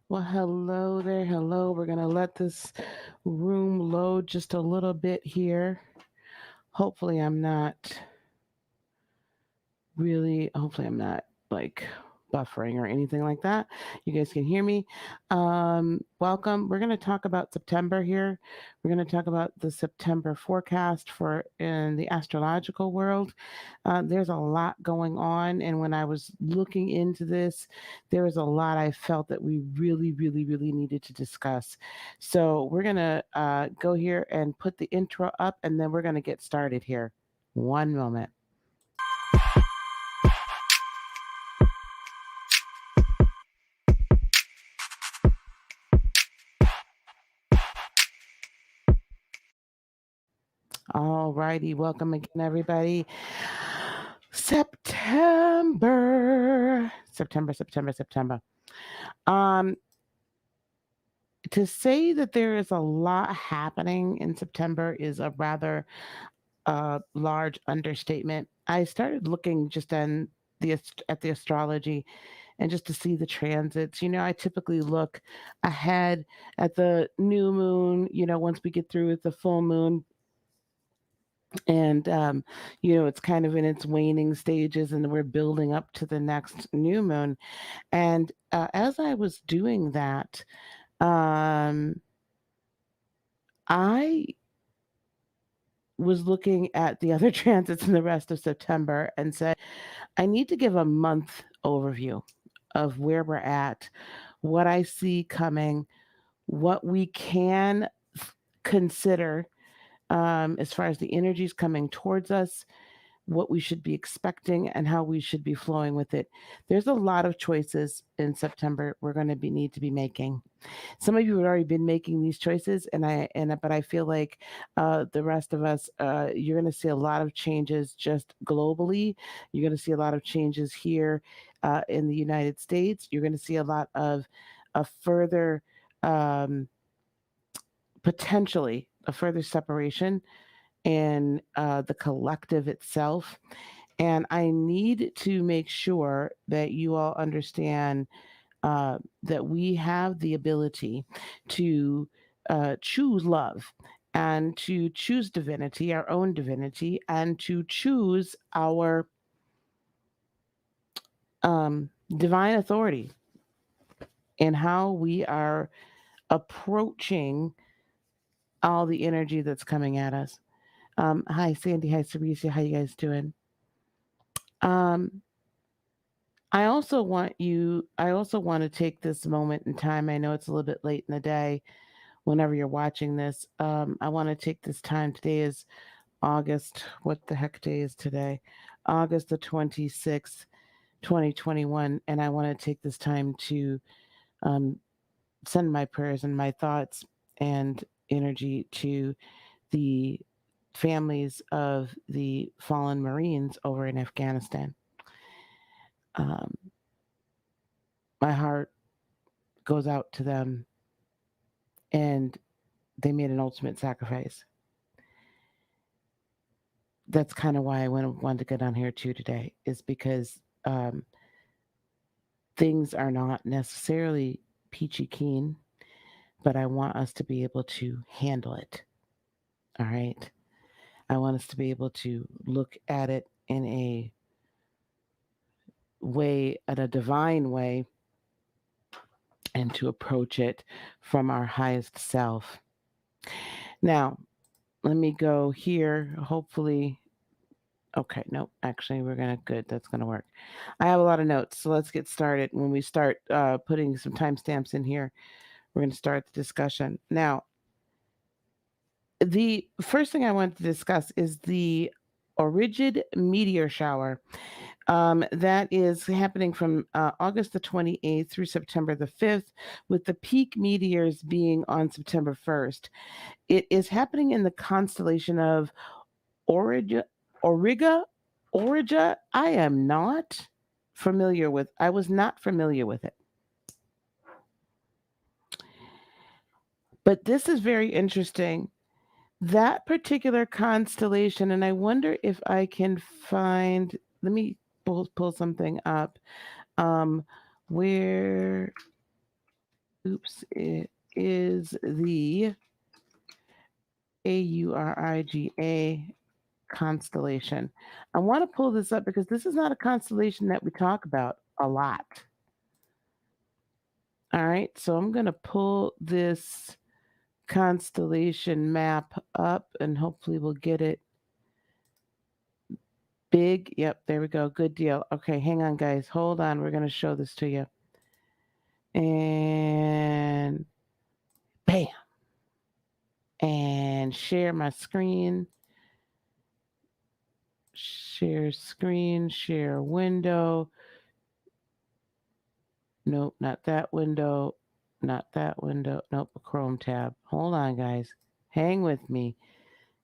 Well, hello there. Hello. We're going to let this room load just a little bit here. Hopefully, hopefully, I'm not like buffering or anything like that. You guys can hear me. Welcome. We're going to talk about September here. We're going to talk about the September forecast for in the astrological world. There's a lot going on, and when I was looking into this, there was a lot I felt that we really, really, really needed to discuss. So we're going to go here and put the intro up, and then we're going to get started here. One moment. All righty, welcome again, everybody. September. Um, to say that there is a lot happening in September is a rather large understatement. I started looking just at the astrology and just to see the transits. I typically look ahead at the new moon. Once we get through with the full moon, and it's kind of in its waning stages, and we're building up to the next new moon. And as I was doing that, um, I was looking at the other transits in the rest of September and said, I need to give a month overview of where we're at, what I see coming, what we can consider as far as the energies coming towards us, what we should be expecting, and how we should be flowing with it. There's a lot of choices in September we're going to need to be making. Some of you have already been making these choices, but I feel like the rest of us, you're going to see a lot of changes just globally. You're going to see a lot of changes here in the United States. You're going to see a lot of a further um, potentially a further separation in the collective itself. And I need to make sure that you all understand that we have the ability to choose love and to choose divinity, our own divinity, and to choose our divine authority in how we are approaching all the energy that's coming at us. Hi, Sandy. Hi, Sarisia. How you guys doing? Um, I also want to take this moment in time. I know it's a little bit late in the day whenever you're watching this. I want to take this time. Today is August. What the heck day is today? August the 26th, 2021. And I want to take this time to um, send my prayers and my thoughts and energy to the families of the fallen Marines over in Afghanistan. Um, my heart goes out to them, and they made an ultimate sacrifice. That's kind of why I wanted to get on here too today, is because things are not necessarily peachy keen, but I want us to be able to handle it. All right. I want us to be able to look at it in a in a divine way, and to approach it from our highest self. Now, let me go here. Hopefully, okay, no, actually, good. That's gonna work. I have a lot of notes, so let's get started. When we start putting some timestamps in here, we're gonna start the discussion. Now, the first thing I want to discuss is the Origid meteor shower. That is happening from August the 28th through September the 5th, with the peak meteors being on September 1st. It is happening in the constellation of Auriga. Auriga? Auriga? I was not familiar with it. But this is very interesting. That particular constellation, and I wonder if I can find, let me pull something up. Um, where oops, it is the Auriga constellation. I want to pull this up because this is not a constellation that we talk about a lot. All right, so I'm going to pull this constellation map up and hopefully we'll get it big. Yep, there we go. Good deal. Okay, hang on, guys. Hold on. We're going to show this to you. And bam. And share my screen. Share screen, share window. Nope, not that window. Not that window. Nope, a Chrome tab. Hold on, guys. Hang with me.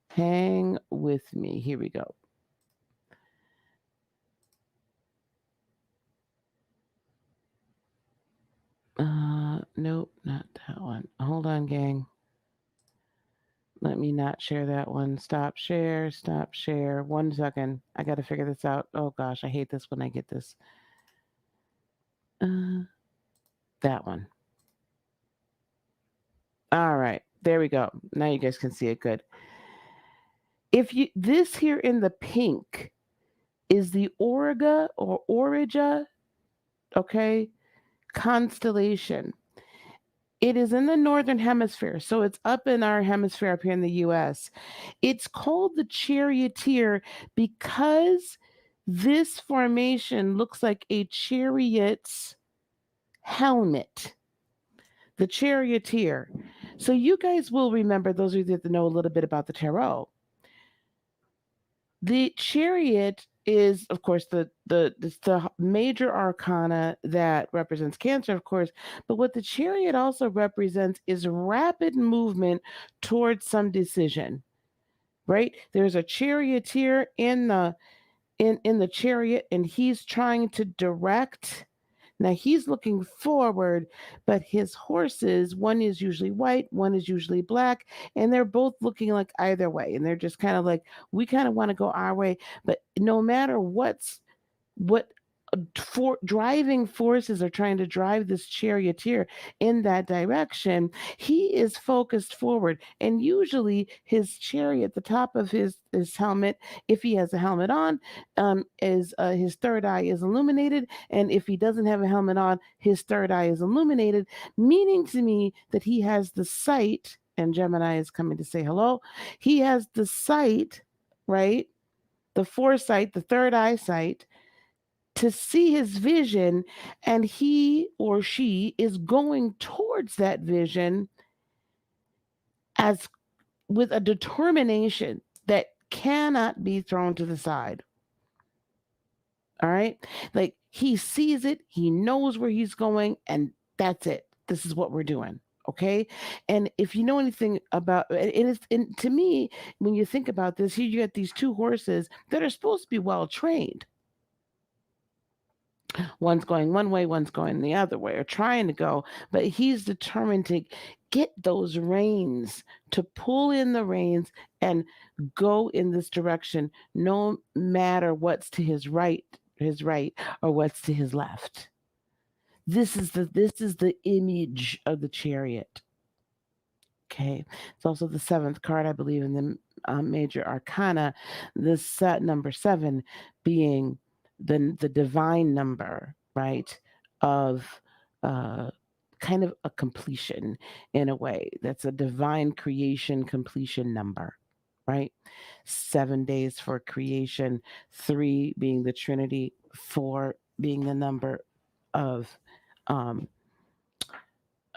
Hang with me. Here we go. Nope, not that one. Hold on, gang. Let me not share that one. Stop share, stop share. 1 second. I got to figure this out. Oh gosh, I hate this when I get this. That one. All right, there we go. Now you guys can see it good. This here in the pink is the Auriga, okay, constellation. It is in the northern hemisphere, so it's up in our hemisphere up here in the US. It's called the Charioteer because this formation looks like a chariot's helmet. The Charioteer. So you guys will remember, those of you that know a little bit about the tarot. The chariot is, of course, the major arcana that represents Cancer, of course. But what the chariot also represents is rapid movement towards some decision. Right? There's a charioteer in the chariot, and he's trying to direct. Now he's looking forward, but his horses, one is usually white, one is usually black, and they're both looking like either way. And they're just kind of like, we kind of want to go our way, but no matter what driving forces are trying to drive this charioteer in that direction, he is focused forward. And usually his chariot, the top of his helmet, if he has a helmet on, is his third eye is illuminated. And if he doesn't have a helmet on, his third eye is illuminated, meaning to me that he has the sight, and Gemini is coming to say hello. He has the sight, right? The foresight, the third eyesight, to see his vision, and he or she is going towards that vision as with a determination that cannot be thrown to the side. All right? Like he sees it, he knows where he's going, and that's it. This is what we're doing. Okay. And if you know anything about it, and to me, when you think about this, here you get these two horses that are supposed to be well trained. One's going one way, one's going the other way, or trying to go, but he's determined to get those reins, to pull in the reins and go in this direction, no matter what's to his right, or what's to his left. This is the image of the chariot. Okay, it's also the seventh card, I believe, in the major arcana. This number 7 being the divine number, right, of kind of a completion in a way. That's a divine creation completion number, right? 7 days for creation, 3 being the Trinity, 4 being the number of um,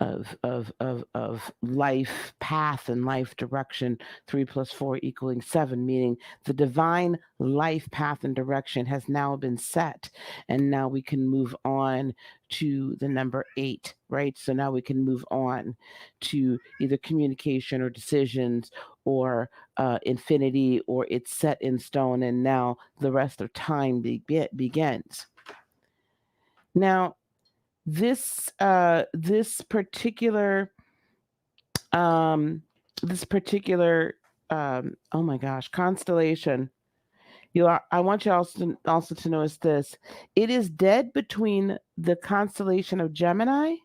of life path and life direction, 3 plus 4 equaling 7, meaning the divine life path and direction has now been set, and now we can move on to the number 8, right? So now we can move on to either communication or decisions or infinity, or it's set in stone, and now the rest of time begins. Now this particular oh my gosh, constellation, I want you also to notice this. It is dead between the constellation of Gemini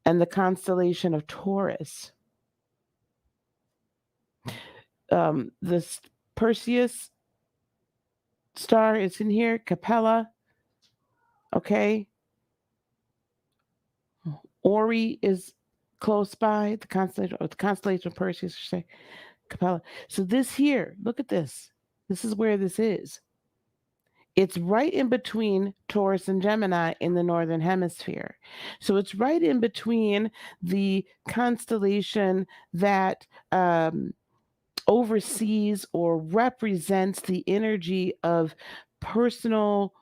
and the constellation of Taurus. This Perseus star is in here, Capella, okay? Ori is close by, the constellation of Perseus, I should say, Capella. So this here, look at this. This is where this is. It's right in between Taurus and Gemini in the northern hemisphere. So it's right in between the constellation that oversees or represents the energy of personal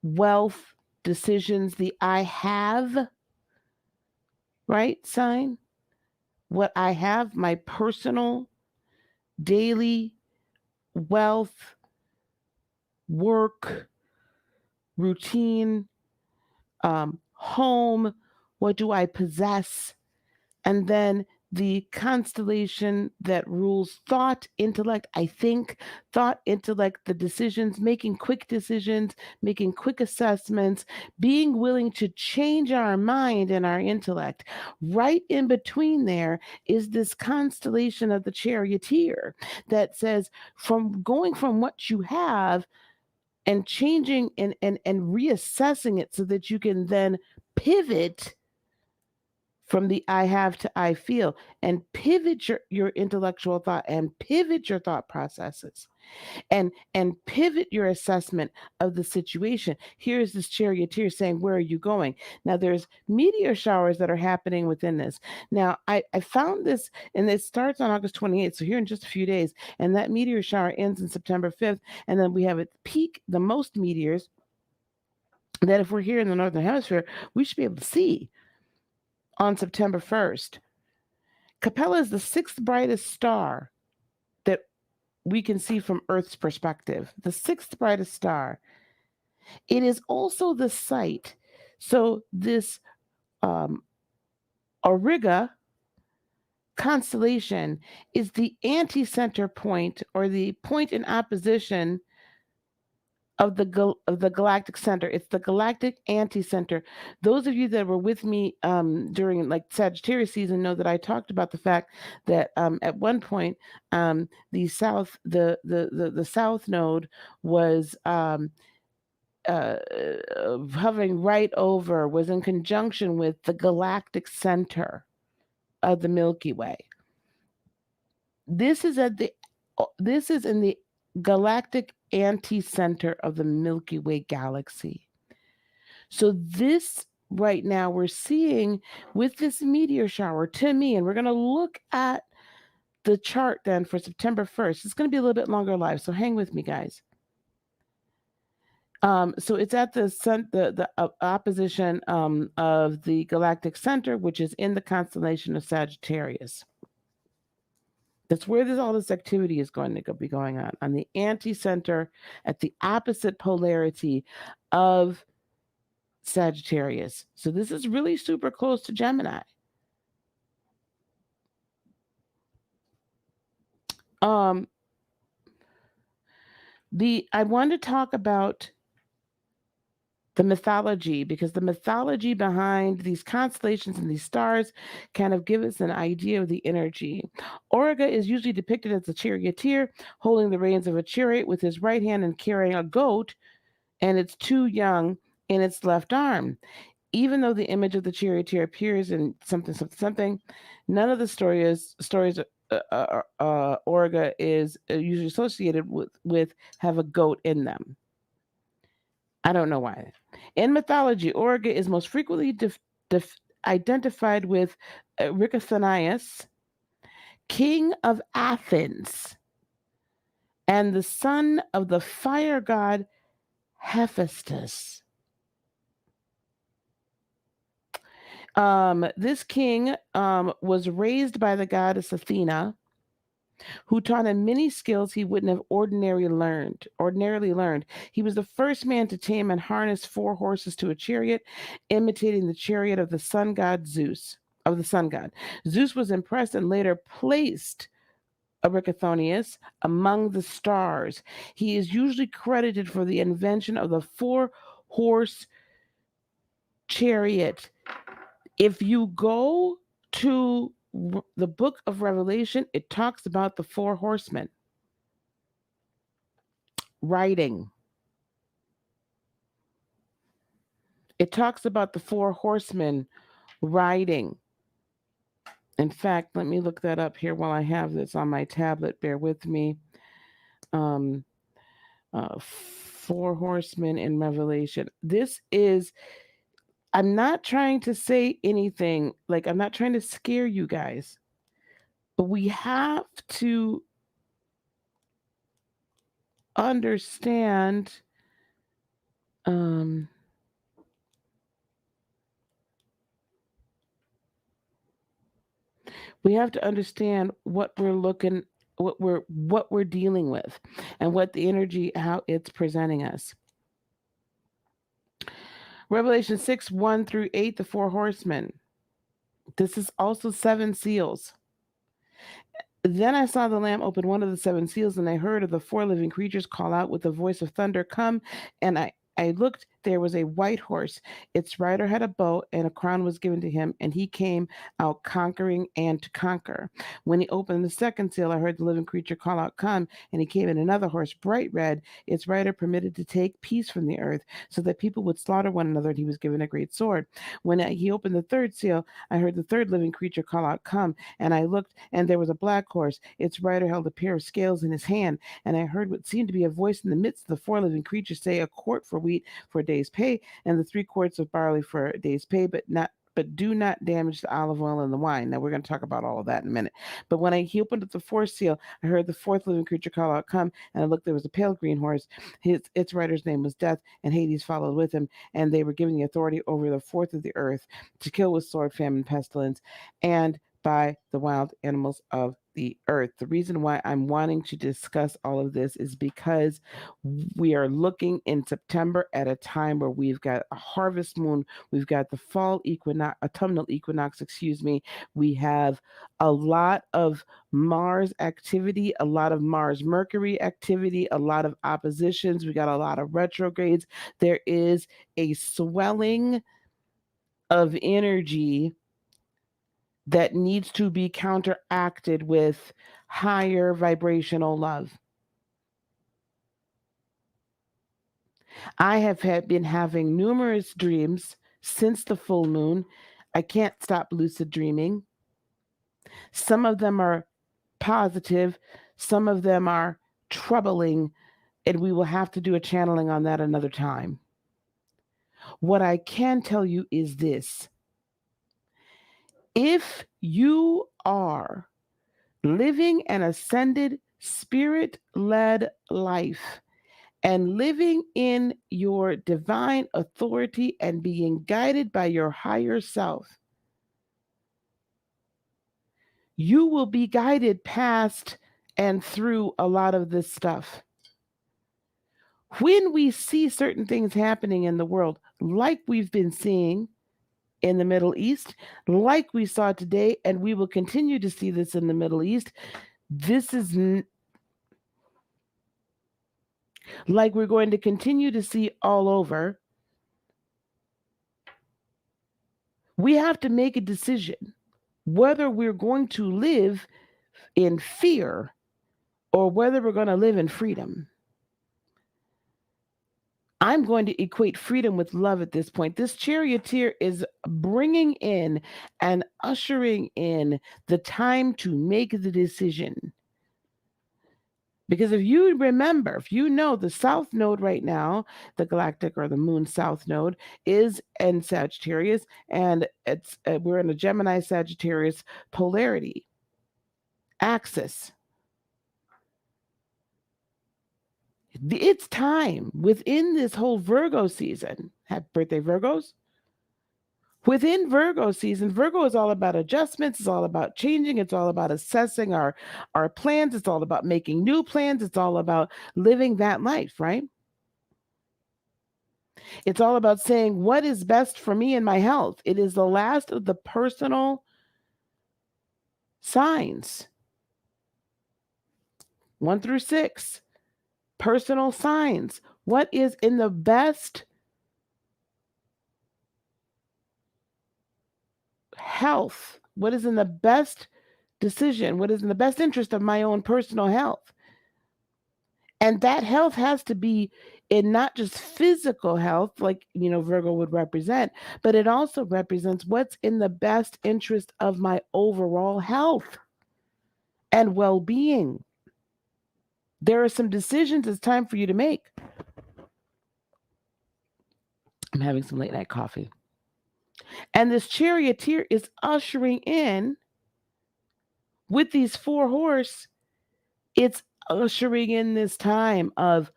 wealth decisions, the I have, right, sign? What I have, my personal, daily wealth, work, routine, home, what do I possess? And then the constellation that rules thought, intellect, I think, thought, intellect, the decisions, making quick decisions, making quick assessments, being willing to change our mind and our intellect. Right in between there is this constellation of the Charioteer that says, from going from what you have and changing and reassessing it so that you can then pivot from the I have to I feel and pivot your intellectual thought and pivot your thought processes and pivot your assessment of the situation. Here's this charioteer saying, where are you going? Now there's meteor showers that are happening within this. Now I found this, and it starts on August 28th, so here in just a few days, and that meteor shower ends in September 5th, and then we have at peak the most meteors that if we're here in the northern hemisphere, we should be able to see on September 1st. Capella is the sixth brightest star that we can see from Earth's perspective, the sixth brightest star. It is also the site. So this Auriga constellation is the anti-center point, or the point in opposition of the galactic center. It's the galactic anti-center. Those of you that were with me during like Sagittarius season know that I talked about the fact that at one point the south node was hovering right over, was in conjunction with the galactic center of the Milky Way. This is in the galactic anti-center of the Milky Way galaxy. So this right now we're seeing with this meteor shower, to me, and we're going to look at the chart then for September 1st. It's going to be a little bit longer live, so hang with me, guys. So it's at the opposition of the galactic center, which is in the constellation of Sagittarius. That's where all this activity is going to be going on the anti-center, at the opposite polarity of Sagittarius. So this is really super close to Gemini. I want to talk about the mythology, because the mythology behind these constellations and these stars kind of give us an idea of the energy. Auriga is usually depicted as a charioteer holding the reins of a chariot with his right hand and carrying a goat and its two young in its left arm. Even though the image of the charioteer appears in something, none of the stories Auriga is usually associated with have a goat in them. I don't know why. In mythology, Auriga is most frequently identified with Ricothonius, king of Athens, and the son of the fire god Hephaestus. This king was raised by the goddess Athena, who taught him many skills he wouldn't have ordinarily learned. He was the first man to tame and harness 4 horses to a chariot, imitating the chariot of the sun god Zeus. Zeus was impressed and later placed Ricothonius among the stars. He is usually credited for the invention of the 4-horse chariot. If you go to the book of Revelation, it talks about the four horsemen riding. It talks about the four horsemen riding. In fact, let me look that up here while I have this on my tablet. Bear with me. Um, four horsemen in Revelation. This is, I'm not trying to say anything, like, I'm not trying to scare you guys, but we have to understand. Um, we have to understand what we're dealing with, and what the energy, how it's presenting us. Revelation 6, 1 through 8, the four horsemen. This is also seven seals. Then I saw the Lamb open one of the seven seals, and I heard of the four living creatures call out with a voice of thunder, "Come!" And I looked, there was a white horse. Its rider had a bow, and a crown was given to him, and he came out conquering and to conquer. When he opened the second seal, I heard the living creature call out, "Come!" And he came in another horse, bright red. Its rider permitted to take peace from the earth, so that people would slaughter one another, and he was given a great sword. When he opened the third seal, I heard the third living creature call out, "Come!" And I looked, and there was a black horse. Its rider held a pair of scales in his hand, and I heard what seemed to be a voice in the midst of the four living creatures say, "A quart for wheat for a day's pay, and the 3 quarts of barley for a day's pay, but do not damage the olive oil and the wine." Now we're going to talk about all of that in a minute. But when he opened up the fourth seal, I heard the fourth living creature call out, "Come!" And I looked, there was a pale green horse. Its rider's name was Death, and Hades followed with him, and they were given the authority over the fourth of the earth to kill with sword, famine, pestilence, and by the wild animals of the earth. The reason why I'm wanting to discuss all of this is because we are looking in September at a time where we've got a harvest moon, we've got the fall equinox, autumnal equinox, excuse me. We have a lot of Mars activity, a lot of Mars Mercury activity, a lot of oppositions. We got a lot of retrogrades. There is a swelling of energy that needs to be counteracted with higher vibrational love. I have been having numerous dreams since the full moon. I can't stop lucid dreaming. Some of them are positive, some of them are troubling, and we will have to do a channeling on that another time. What I can tell you is this: if you are living an ascended, spirit led life and living in your divine authority and being guided by your higher self, you will be guided past and through a lot of this stuff. When we see certain things happening in the world, like we've been seeing in the Middle East, like we saw today, and we will continue to see this in the Middle East, this is like we're going to continue to see all over. We have to make a decision whether we're going to live in fear or whether we're going to live in freedom. I'm going to equate freedom with love at this point. This charioteer is bringing in and ushering in the time to make the decision. Because if you remember, if you know, the south node right now, the galactic or the moon south node, is in Sagittarius, and we're in a Gemini Sagittarius polarity axis. It's time within this whole Virgo season. Happy birthday, Virgos. Within Virgo season, Virgo is all about adjustments, it's all about changing, it's all about assessing our plans, it's all about making new plans, it's all about living that life, right? It's all about saying what is best for me and my health. It is the last of the personal signs. 1 through 6. Personal signs. What is in the best health, what is in the best decision, what is in the best interest of my own personal health. And that health has to be in not just physical health, like, Virgo would represent, but it also represents what's in the best interest of my overall health and well being. There are some decisions it's time for you to make. I'm having some late night coffee. And this Charioteer is ushering in with these 4 horse, it's ushering in this time of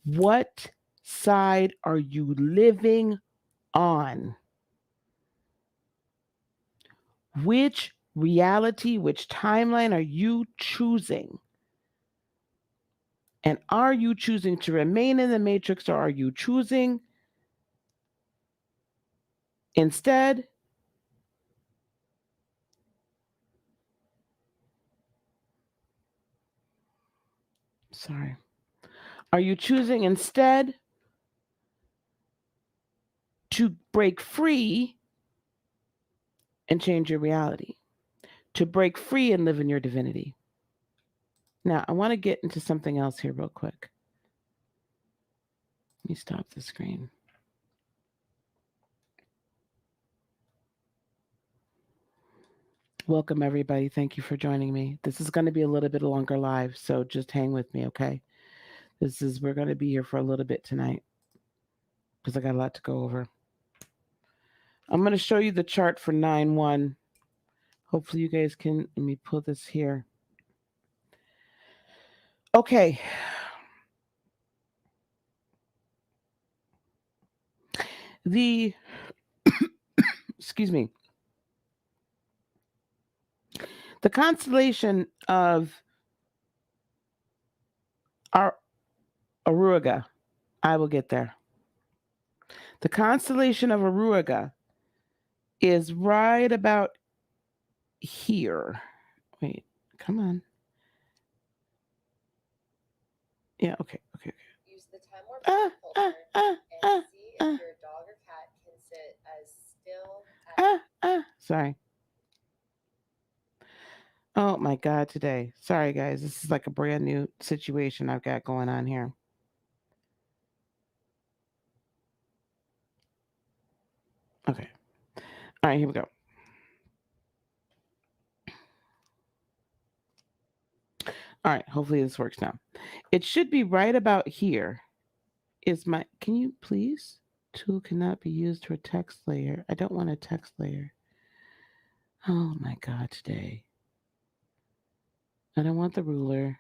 what side are you living on? Which reality, which timeline are you choosing? And are you choosing to remain in the matrix, or are you choosing instead are you choosing instead to break free and change your reality, to break free and live in your divinity? Now, I want to get into something else here real quick. Let me stop the screen. Welcome, everybody. Thank you for joining me. This is going to be a little bit longer live, so just hang with me, okay? We're going to be here for a little bit tonight because I got a lot to go over. I'm going to show you the chart for 9/1. Hopefully you guys can, let me pull this here. Okay. Excuse me. The constellation of our Aruga, I will get there. The constellation of Aruga is right about here. Wait, come on. Yeah, okay. Use the time warp filter and see if your dog or cat can sit as still as... Sorry. Oh my God, today. Sorry, guys. This is like a brand new situation I've got going on here. Okay. All right, here we go. All right, hopefully this works now. It should be right about here. Can you please? Tool cannot be used for text layer. I don't want a text layer. Oh my God, today. I don't want the ruler.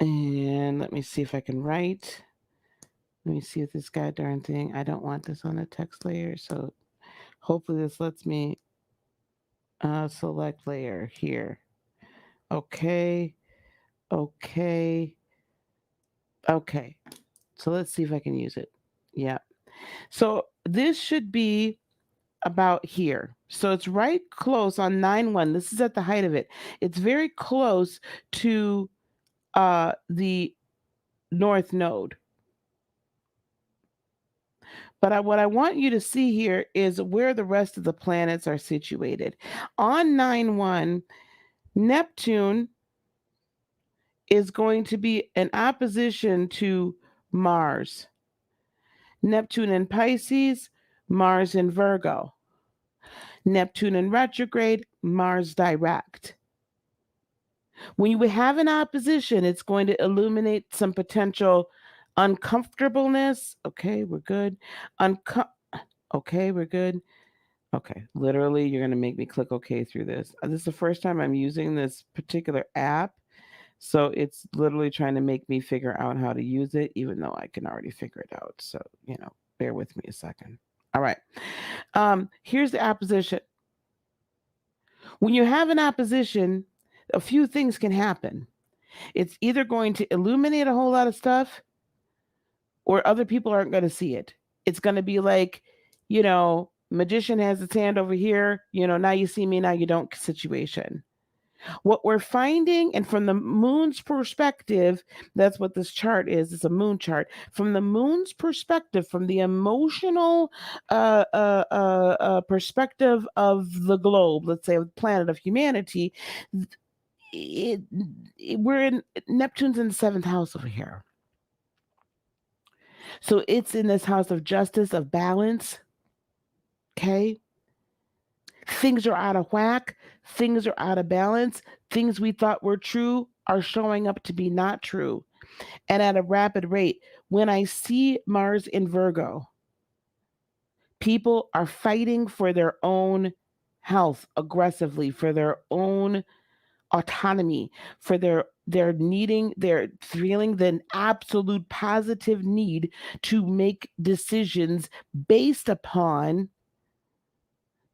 And let me see if I can write. Let me see if this goddamn thing, I don't want this on a text layer. So hopefully this lets me select layer here. Okay. So let's see if I can use it. Yeah. So this should be about here. So it's right close on 9/1. This is at the height of it. It's very close to the north node. But what I want you to see here is where the rest of the planets are situated. On 9/1, Neptune is going to be in opposition to Mars. Neptune in Pisces, Mars in Virgo. Neptune in retrograde, Mars direct. When you have an opposition, it's going to illuminate some potential uncomfortableness. Okay, we're good. Okay, we're good. Okay, literally, you're going to make me click OK through this. This is the first time I'm using this particular app. So it's literally trying to make me figure out how to use it, even though I can already figure it out. So, bear with me a second. All right. Here's the opposition. When you have an opposition, a few things can happen. It's either going to illuminate a whole lot of stuff, or other people aren't going to see it. It's going to be like, magician has its hand over here, now you see me, now you don't situation. What we're finding, and from the moon's perspective, that's what this chart is. It's a moon chart. From the moon's perspective, from the emotional perspective of the globe, let's say, of the planet of humanity, we're in Neptune's in the 7th house over here. So it's in this house of justice, of balance. Okay. Things are out of whack. Things are out of balance. Things we thought were true are showing up to be not true, and at a rapid rate. When I see Mars in Virgo, people are fighting for their own health aggressively, for their own autonomy, for they're feeling the absolute positive need to make decisions based upon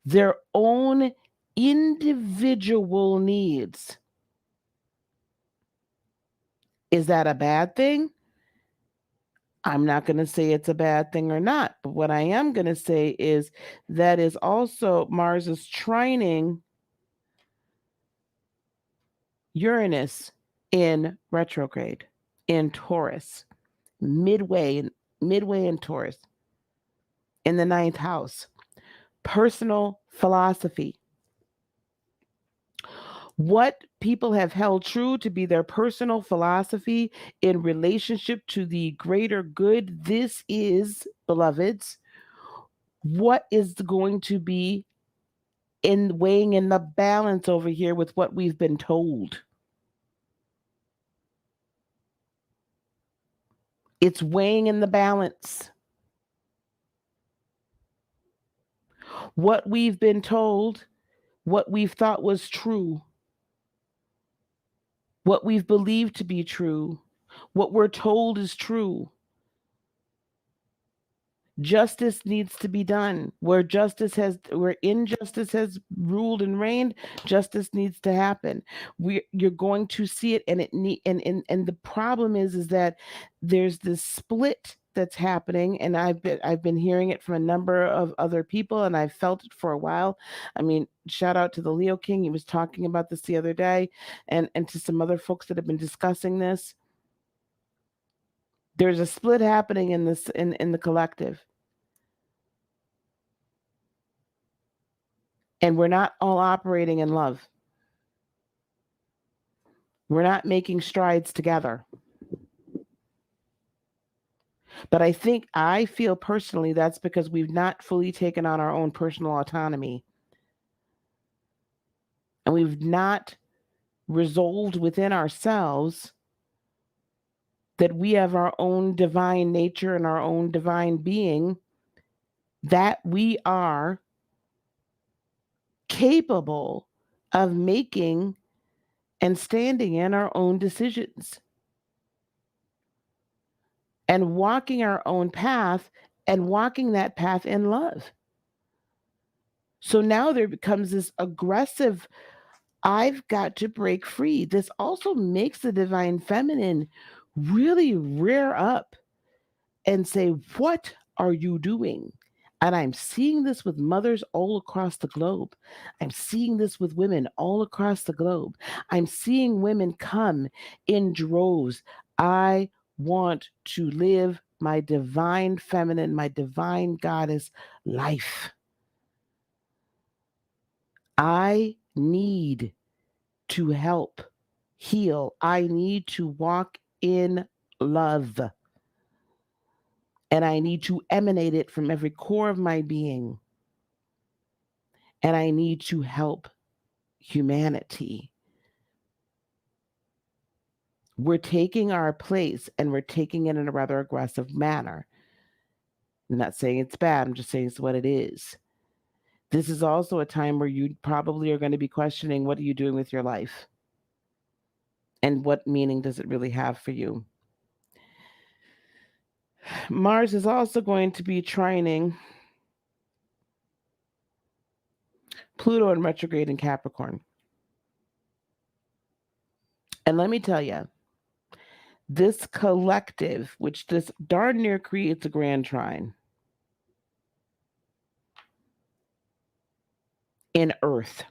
their own individual needs. Is that a bad thing? I'm not going to say it's a bad thing or not, but what I am going to say is that is also Mars is trining Uranus in retrograde in Taurus, midway in Taurus, in the 9th house. Personal philosophy. What people have held true to be their personal philosophy in relationship to the greater good, this is, beloveds, what is going to be in weighing in the balance over here with what we've been told. It's weighing in the balance. What we've been told, what we've thought was true, what we've believed to be true, what we're told is true. Justice needs to be done. Where injustice has ruled and reigned, justice needs to happen. You're going to see it, and and the problem is that there's this split that's happening, and I've been hearing it from a number of other people, and I've felt it for a while. I mean, shout out to the Leo King. He was talking about this the other day, and to some other folks that have been discussing this. There's a split happening in the collective. And we're not all operating in love. We're not making strides together. But I feel personally that's because we've not fully taken on our own personal autonomy. And we've not resolved within ourselves that we have our own divine nature and our own divine being, that we are capable of making and standing in our own decisions and walking our own path, and walking that path in love. So now there becomes this aggressive, I've got to break free. This also makes the divine feminine really rear up and say, what are you doing? And I'm seeing this with mothers all across the globe. I'm seeing this with women all across the globe. I'm seeing women come in droves. I want to live my divine feminine, my divine goddess life. I need to help heal. I need to walk in love. And I need to emanate it from every core of my being. And I need to help humanity. We're taking our place, and we're taking it in a rather aggressive manner. I'm not saying it's bad, I'm just saying it's what it is. This is also a time where you probably are going to be questioning, what are you doing with your life? And what meaning does it really have for you? Mars is also going to be trining Pluto in retrograde in Capricorn. And let me tell you, this collective, which this darn near creates a grand trine in Earth.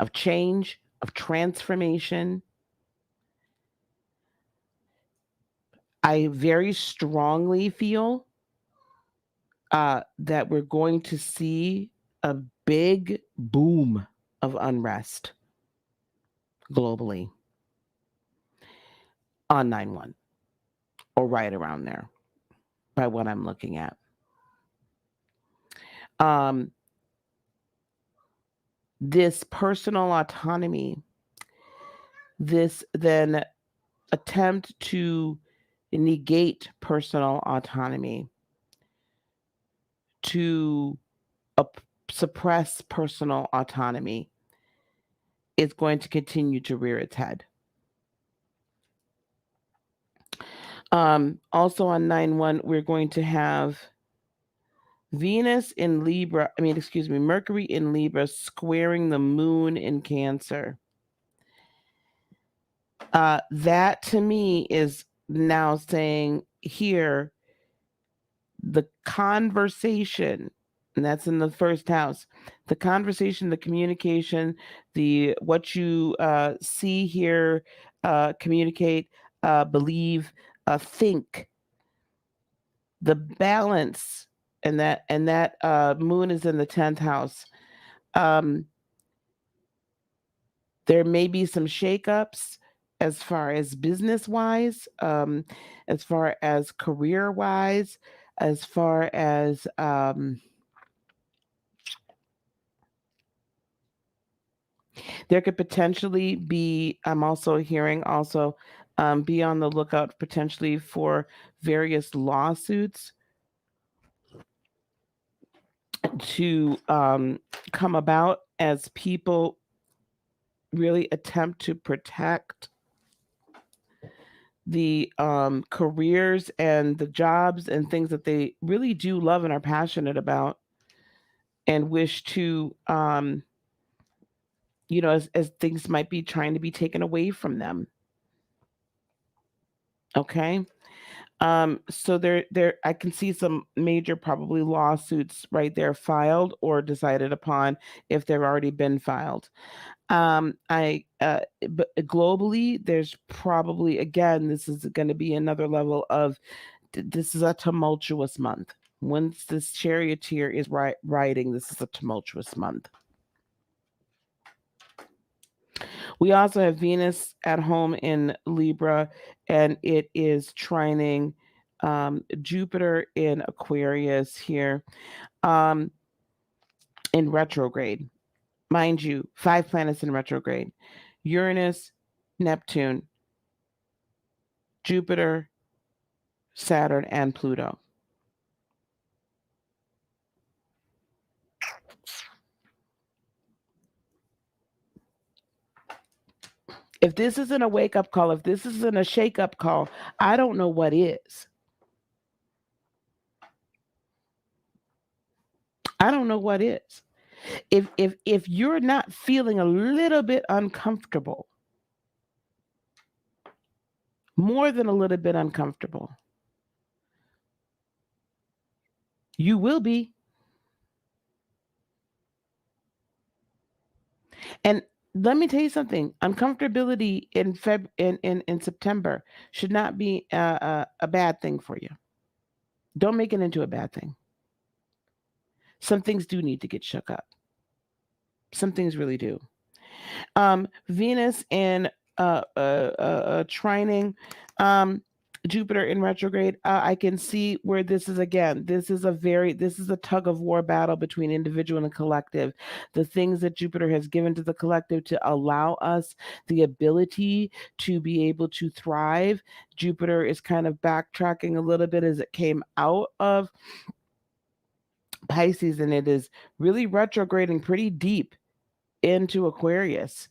of change, of transformation. I very strongly feel that we're going to see a big boom of unrest globally on 9/1 or right around there by what I'm looking at. Um, this personal autonomy, this then attempt to negate personal autonomy, to suppress personal autonomy, is going to continue to rear its head. Also on 9/1, we're going to have Venus in Libra, Mercury in Libra squaring the moon in Cancer. That to me is now saying here the conversation, and that's in the first house, the conversation, the communication, the what you see, hear, communicate, believe, think, the balance, and that moon is in the 10th house. There may be some shakeups as far as business wise, as far as career wise, as far as there could potentially be, I'm also hearing be on the lookout potentially for various lawsuits to come about as people really attempt to protect the careers and the jobs and things that they really do love and are passionate about and wish to as things might be trying to be taken away from them. Okay. So there I can see some major probably lawsuits right there filed or decided upon if they've already been filed. But globally, there's probably, again, this is going to be another level of this is a tumultuous month. Once this Charioteer is riding, this is a tumultuous month. We also have Venus at home in Libra, and it is trining Jupiter in Aquarius here in retrograde. Mind you, 5 planets in retrograde: Uranus, Neptune, Jupiter, Saturn, and Pluto. If this isn't a wake-up call, if this isn't a shake-up call, I don't know what is. I don't know what is. If you're not feeling a little bit uncomfortable, more than a little bit uncomfortable, you will be. And let me tell you something. Uncomfortability in September should not be a bad thing for you. Don't make it into a bad thing. Some things do need to get shook up. Some things really do. Venus in trining Jupiter in retrograde. I can see where this is again. This is a tug of war battle between individual and collective. The things that Jupiter has given to the collective to allow us the ability to be able to thrive. Jupiter is kind of backtracking a little bit as it came out of Pisces, and it is really retrograding pretty deep into Aquarius.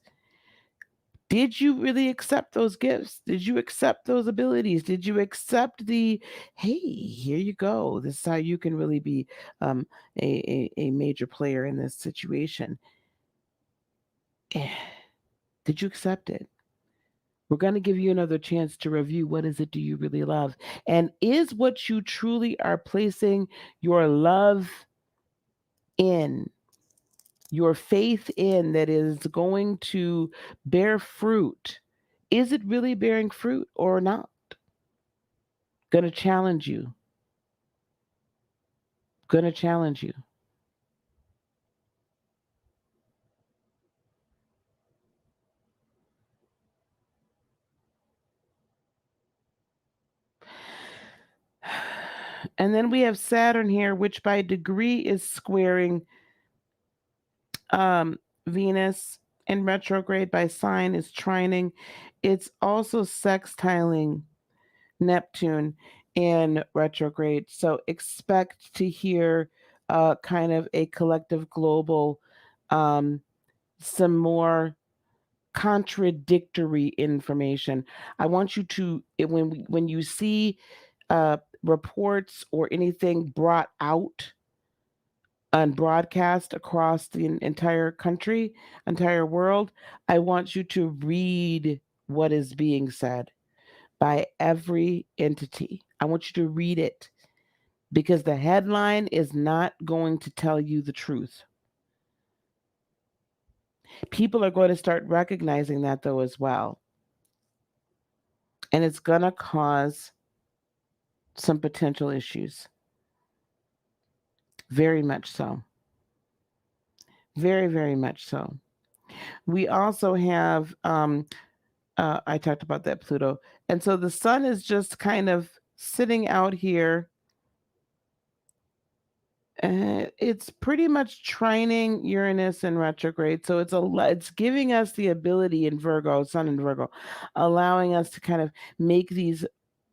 Did you really accept those gifts? Did you accept those abilities? Did you accept hey, here you go. This is how you can really be a major player in this situation. Did you accept it? We're going to give you another chance to review what is it do you really love? And is what you truly are placing your love in your faith in that is going to bear fruit, is it really bearing fruit or not? Going to challenge you. Going to challenge you. And then we have Saturn here, which by degree is squaring um, Venus, in retrograde by sign is trining. It's also sextiling Neptune in retrograde. So expect to hear kind of a collective global, um, some more contradictory information. I want you to when you see reports or anything brought out and broadcast across the entire country, entire world, I want you to read what is being said by every entity. I want you to read it because the headline is not going to tell you the truth. People are going to start recognizing that though as well. And it's going to cause some potential issues. Very much so. Very, very much so. We also have, I talked about that Pluto. And so the sun is just kind of sitting out here. It's pretty much trining Uranus in retrograde. So it's giving us the ability in Virgo, sun in Virgo, allowing us to kind of make these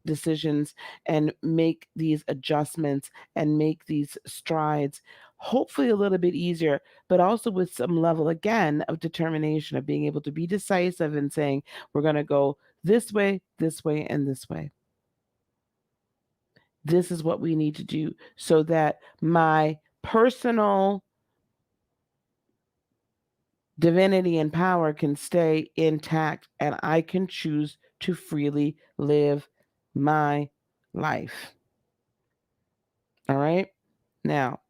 decisions and make these adjustments and make these strides, hopefully a little bit easier, but also with some level again of determination of being able to be decisive and saying, we're going to go this way, and this way. This is what we need to do so that my personal divinity and power can stay intact and I can choose to freely live my life. All right. Now,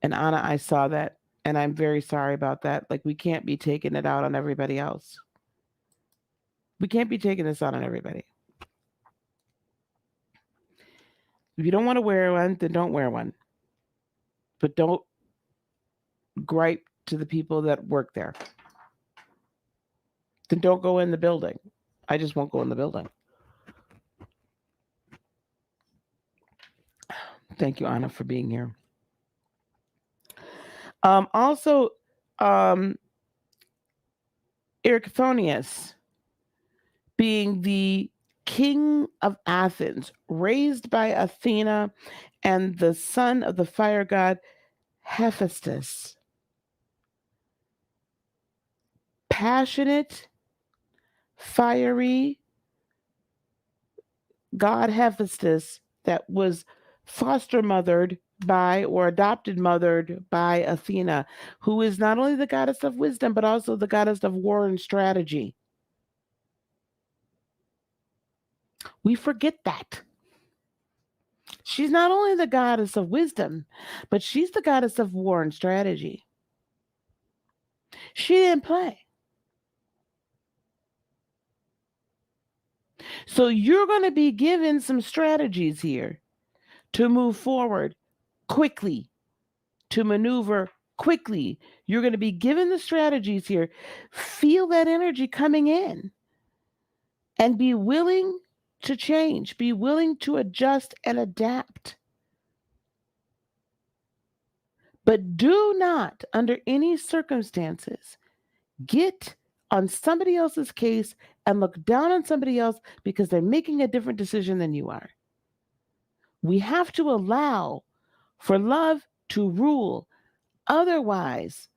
and Anna, I saw that and I'm very sorry about that. Like, we can't be taking it out on everybody else. We can't be taking this out on everybody. If you don't want to wear one, then don't wear one. But don't gripe to the people that work there. Then don't go in the building. I just won't go in the building. Thank you, Anna, for being here. Also, Erichthonius, being the king of Athens, raised by Athena and the son of the fire god Hephaestus. Passionate, fiery god Hephaestus that was foster mothered by or adopted mothered by Athena, who is not only the goddess of wisdom, but also the goddess of war and strategy. We forget that. She's not only the goddess of wisdom, but she's the goddess of war and strategy. She didn't play. So you're going to be given some strategies here to move forward quickly, to maneuver quickly. You're going to be given the strategies here. Feel that energy coming in and be willing to change, be willing to adjust and adapt. But do not, under any circumstances, get on somebody else's case and look down on somebody else because they're making a different decision than you are. We have to allow for love to rule. Otherwise,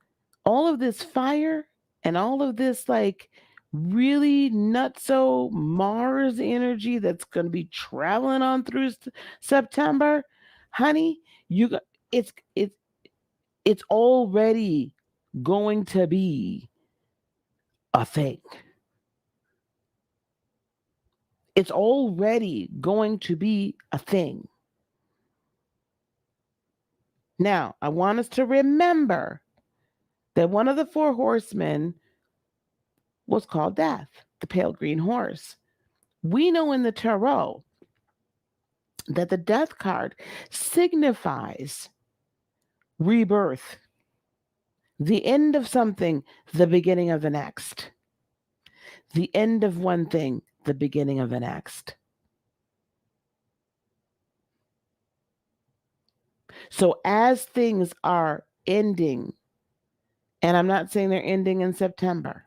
all of this fire and all of this like really nutso Mars energy that's going to be traveling on through September, honey, it's it's it's already going to be a thing. It's already going to be a thing. Now, I want us to remember that one of the four horsemen was called Death, the pale green horse. We know in the tarot that the Death card signifies rebirth, the end of something, the beginning of the next. The end of one thing, the beginning of the next. So as things are ending, and I'm not saying they're ending in September,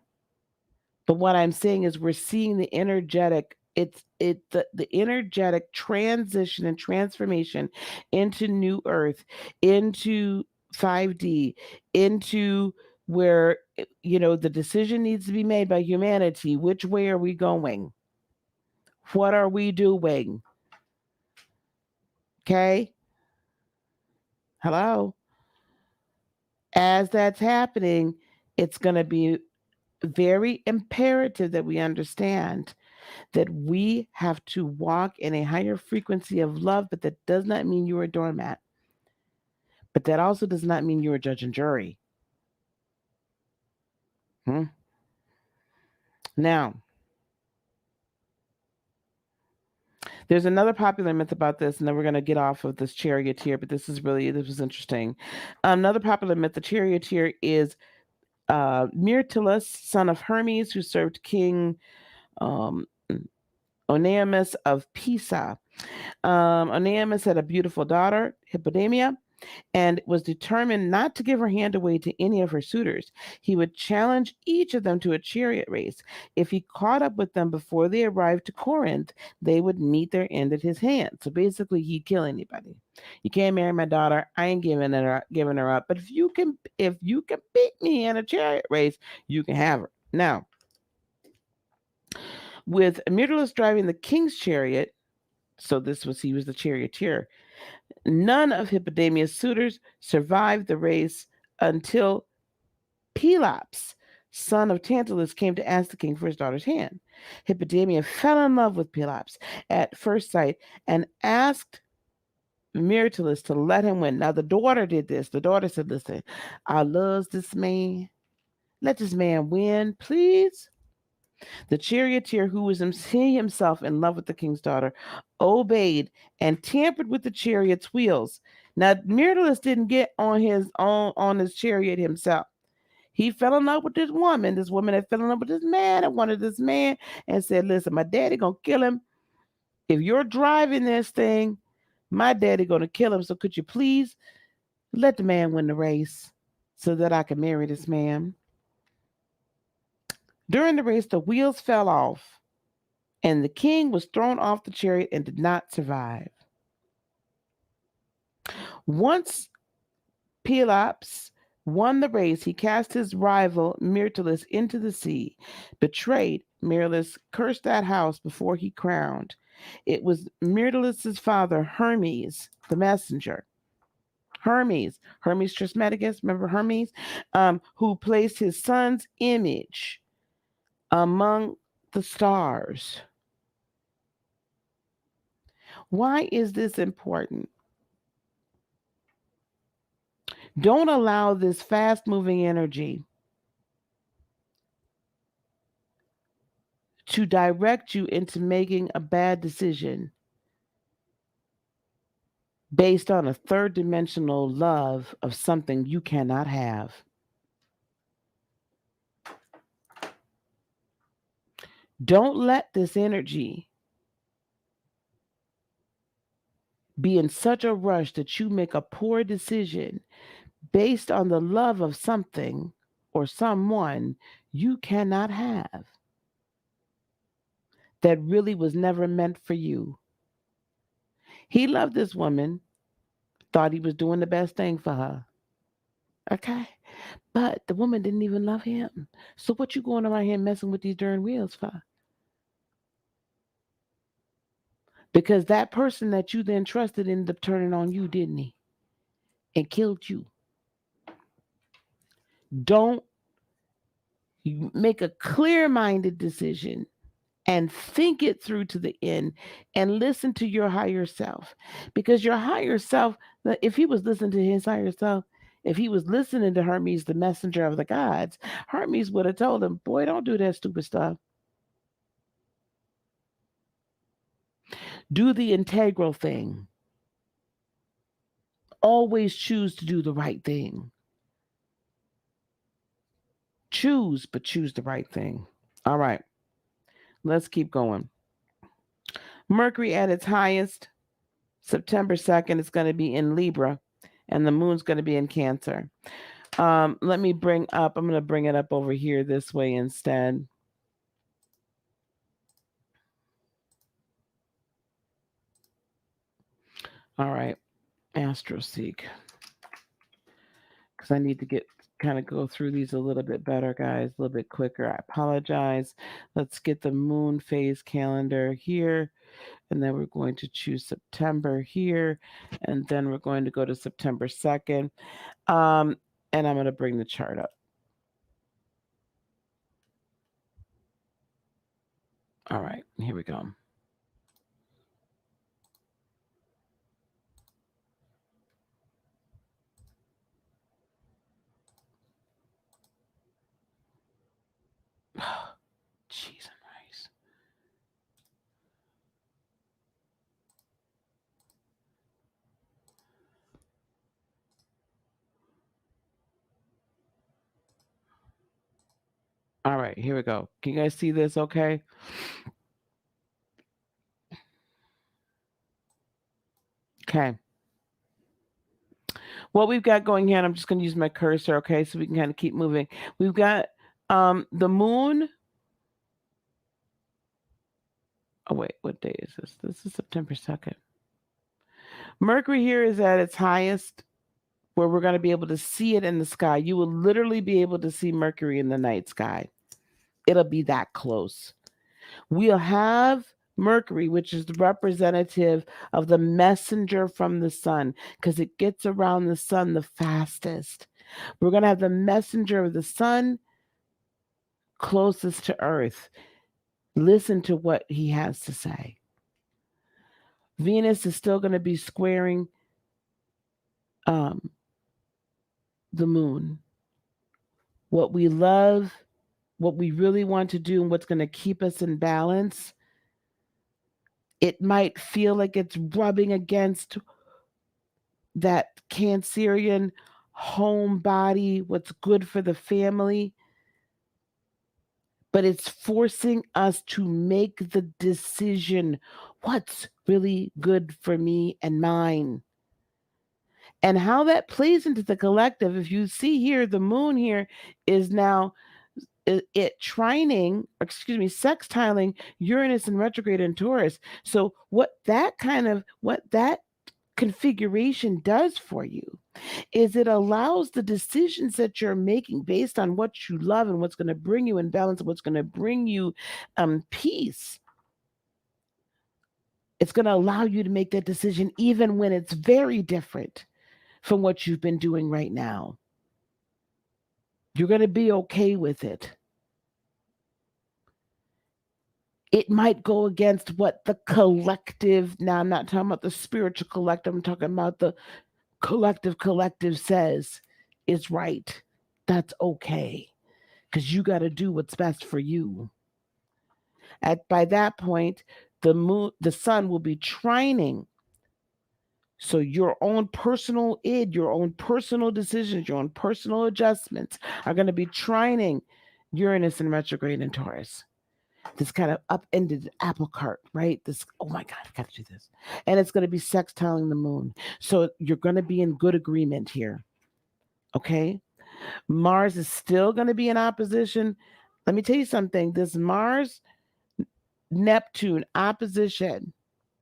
but what I'm saying is we're seeing the energetic the energetic transition and transformation into new earth, into 5D, into where the decision needs to be made by humanity. Which way are we going? What are we doing? Okay? Hello? As that's happening, it's going to be very imperative that we understand that we have to walk in a higher frequency of love, but that does not mean you're a doormat. But that also does not mean you're a judge and jury. Now, there's another popular myth about this, and then we're going to get off of this Charioteer, but this was interesting. Another popular myth, the Charioteer is Myrtilus, son of Hermes, who served King um, Oneamus of Pisa. Oneamus had a beautiful daughter, Hippodamia, and was determined not to give her hand away to any of her suitors. He would challenge each of them to a chariot race. If he caught up with them before they arrived to Corinth, they would meet their end at his hand. So basically, he'd kill anybody. You can't marry my daughter. I ain't giving her up. But if you can beat me in a chariot race, you can have her. Now, with Myrtilus driving the king's chariot, so he was the charioteer. None of Hippodamia's suitors survived the race until Pelops, son of Tantalus, came to ask the king for his daughter's hand. Hippodamia fell in love with Pelops at first sight and asked Myrtilus to let him win. Now, the daughter did this. The daughter said, listen, I love this man. Let this man win, please. The charioteer, who was himself in love with the king's daughter, obeyed and tampered with the chariot's wheels. Now, Myrtilus didn't get on his chariot himself. He fell in love with this woman. This woman had fell in love with this man and wanted this man and said, listen, my daddy gonna kill him. If you're driving this thing, my daddy gonna kill him. So could you please let the man win the race so that I can marry this man? During the race, the wheels fell off, and the king was thrown off the chariot and did not survive. Once Pelops won the race, he cast his rival Myrtilus into the sea. Betrayed, Myrtilus cursed that house before he crowned. It was Myrtilus's father, Hermes, the messenger. Hermes Trismegistus, remember Hermes, who placed his son's image among the stars. Why is this important? Don't allow this fast-moving energy to direct you into making a bad decision based on a third dimensional love of something you cannot have. Don't let this energy be in such a rush that you make a poor decision based on the love of something or someone you cannot have that really was never meant for you. He loved this woman, thought he was doing the best thing for her. Okay? But the woman didn't even love him. So what you going around here messing with these darn wheels for? Because that person that you then trusted ended up turning on you, didn't he? And killed you. Don't make a clear-minded decision and think it through to the end and listen to your higher self. Because your higher self, if he was listening to his higher self, if he was listening to Hermes, the messenger of the gods, Hermes would have told him, boy, don't do that stupid stuff. Do the integral thing. Always choose to do the right thing. Choose, but choose the right thing. All right, let's keep going. Mercury at its highest, September 2nd, is going to be in Libra, and the moon's going to be in Cancer. Let me I'm going to bring it up over here this way instead. All right, AstroSeek. Because I need to kind of go through these a little bit better, guys, a little bit quicker. I apologize. Let's get the moon phase calendar here. And then we're going to choose September here. And then we're going to go to September 2nd. And I'm going to bring the chart up. All right, here we go. Jeez, nice. All right, here we go. Can you guys see this okay? Okay. What we've got going here, and I'm just going to use my cursor, okay, so we can kind of keep moving. We've got the moon. Oh, wait, what day is this? This is September 2nd. Mercury here is at its highest, where we're going to be able to see it in the sky. You will literally be able to see Mercury in the night sky. It'll be that close. We'll have Mercury, which is the representative of the messenger from the sun, because it gets around the sun the fastest. We're going to have the messenger of the sun closest to Earth. Listen to what he has to say. Venus is still going to be squaring the moon. What we love, what we really want to do, and what's going to keep us in balance, it might feel like it's rubbing against that Cancerian home body, what's good for the family, but it's forcing us to make the decision, what's really good for me and mine. And how that plays into the collective, if you see here, the moon here is now sextiling Uranus and retrograde in Taurus. So what that configuration does for you is it allows the decisions that you're making based on what you love and what's going to bring you in balance, what's going to bring you peace. It's going to allow you to make that decision even when it's very different from what you've been doing right now. You're going to be okay with it. It might go against what the collective, now I'm not talking about the spiritual collective, I'm talking about the collective says is right. That's okay. Because you got to do what's best for you. By that point, the sun will be trining. So your own personal your own personal decisions, your own personal adjustments are going to be trining Uranus and retrograde in Taurus. This kind of upended apple cart, right? This, oh my God, I got to do this. And it's going to be sextiling the moon. So you're going to be in good agreement here. Okay? Mars is still going to be in opposition. Let me tell you something. This Mars Neptune opposition,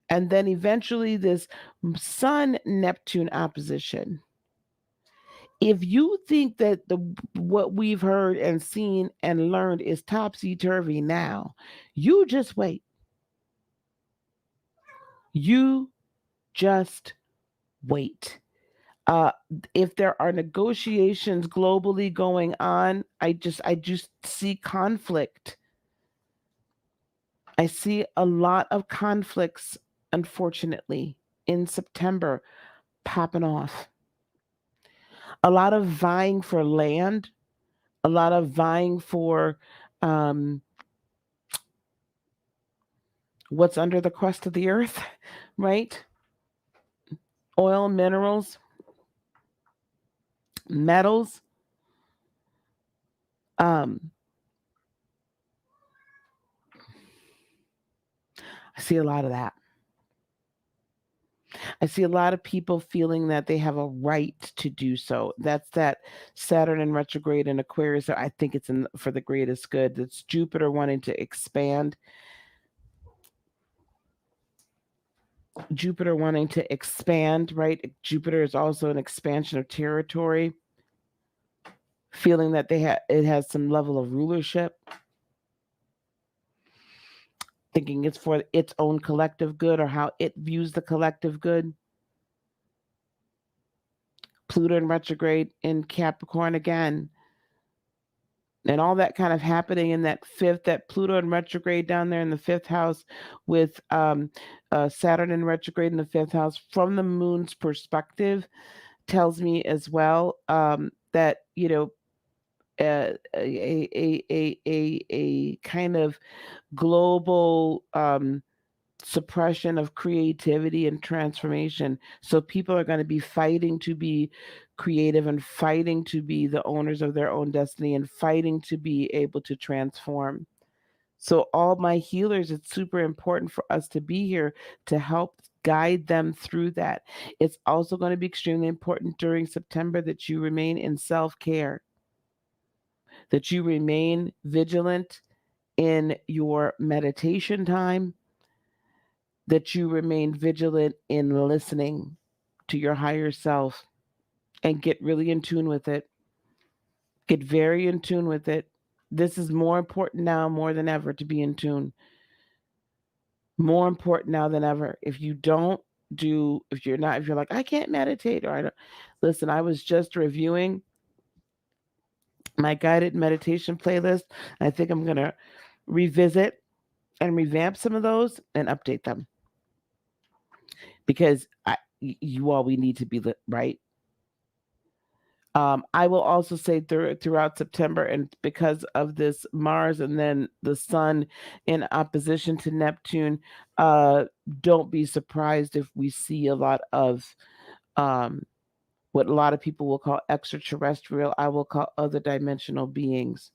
and then eventually this Sun Neptune opposition. If you think that what we've heard and seen and learned is topsy-turvy now, you just wait. You just wait. If there are negotiations globally going on, I just see conflict. I see a lot of conflicts, unfortunately, in September popping off. A lot of vying for land, a lot of vying for um, what's under the crust of the earth, right? Oil, minerals, metals. Um, I see a lot of that. I see a lot of people feeling that they have a right to do so. That's that Saturn in retrograde in Aquarius. I think it's for the greatest good. It's Jupiter wanting to expand. Jupiter wanting to expand, right? Jupiter is also an expansion of territory, feeling that it has some level of rulership, thinking it's for its own collective good or how it views the collective good. Pluto in retrograde in Capricorn again. And all that kind of happening in that Pluto in retrograde down there in the fifth house with Saturn in retrograde in the fifth house from the moon's perspective tells me as well that, a kind of global suppression of creativity and transformation. So people are going to be fighting to be creative and fighting to be the owners of their own destiny and fighting to be able to transform. So all my healers, it's super important for us to be here to help guide them through that. It's also going to be extremely important during September that you remain in self-care, that you remain vigilant in your meditation time, that you remain vigilant in listening to your higher self and get really in tune with it. Get very in tune with it. This is more important now more than ever to be in tune. More important now than ever. If you're like, I can't meditate or I don't listen, I was just reviewing my guided meditation playlist. I think I'm going to revisit and revamp some of those and update them because we need to be lit, right. I will also say throughout September, and because of this Mars and then the Sun in opposition to Neptune, don't be surprised if we see a lot of what a lot of people will call extraterrestrial, I will call other dimensional beings.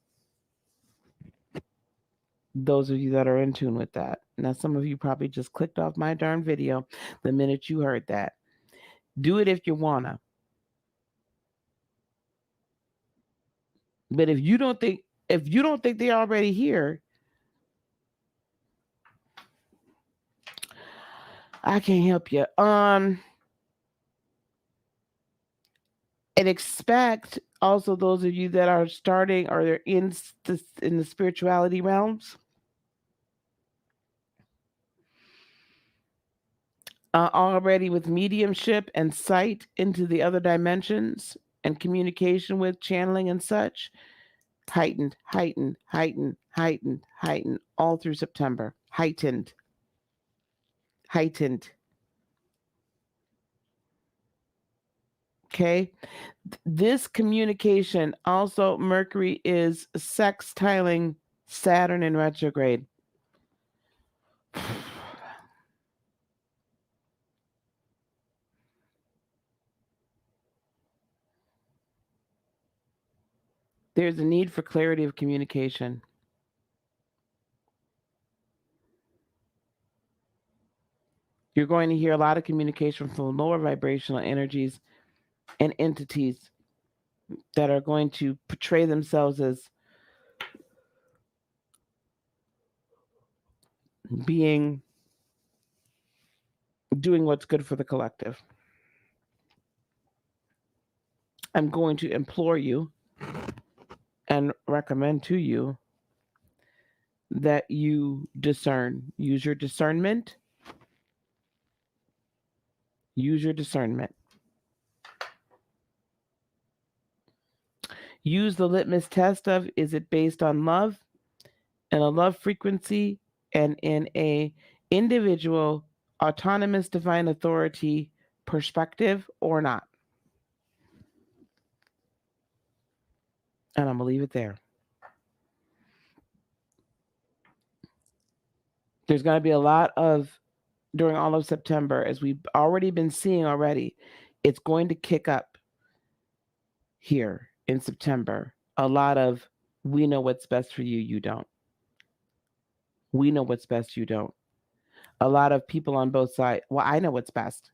Those of you that are in tune with that. Now, some of you probably just clicked off my darn video the minute you heard that. Do it if you wanna. But if you don't think they're already here, I can't help you. And expect also those of you that are starting or they're in the spirituality realms. Already with mediumship and sight into the other dimensions and communication with channeling and such, heightened all through September. Heightened. Okay. This communication also, Mercury is sextiling Saturn in retrograde. There's a need for clarity of communication. You're going to hear a lot of communication from lower vibrational energies and entities that are going to portray themselves as doing what's good for the collective. I'm going to implore you and recommend to you that you discern. Use your discernment. Use your discernment. Use the litmus test of, is it based on love and a love frequency and in a individual, autonomous divine authority perspective or not. And I'm going to leave it there. There's going to be a lot of, during all of September, as we've already been seeing already, it's going to kick up here in September. A lot of, we know what's best for you, you don't. We know what's best, you don't. A lot of people on both sides, well, I know what's best.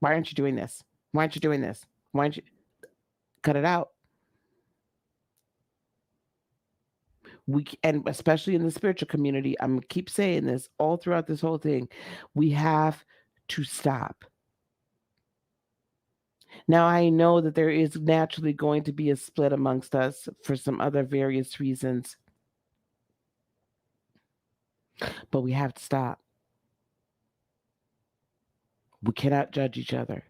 Why aren't you doing this? Why aren't you doing this? Why aren't you? Cut it out. And especially in the spiritual community, I'm going to keep saying this all throughout this whole thing. We have to stop. Now, I know that there is naturally going to be a split amongst us for some other various reasons, but we have to stop. We cannot judge each other.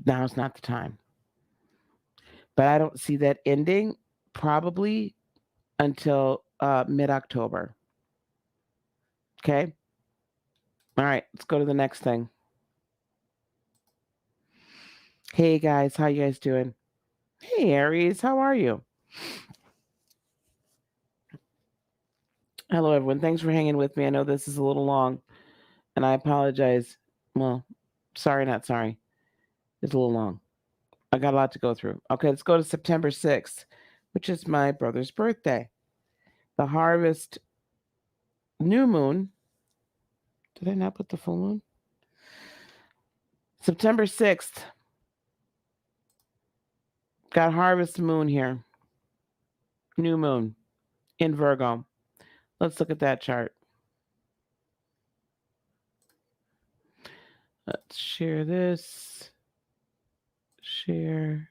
Now's not the time. But I don't see that ending probably until mid-October. Okay? All right, let's go to the next thing. Hey guys, how you guys doing? Hey Aries, how are you? Hello everyone. Thanks for hanging with me. I know this is a little long and I apologize. Well, sorry, not sorry. It's a little long. I got a lot to go through. Okay, let's go to September 6th, which is my brother's birthday. The harvest new moon. Did I not put the full moon? September 6th. Got harvest moon here. New moon in Virgo. Let's look at that chart. Let's share this. Share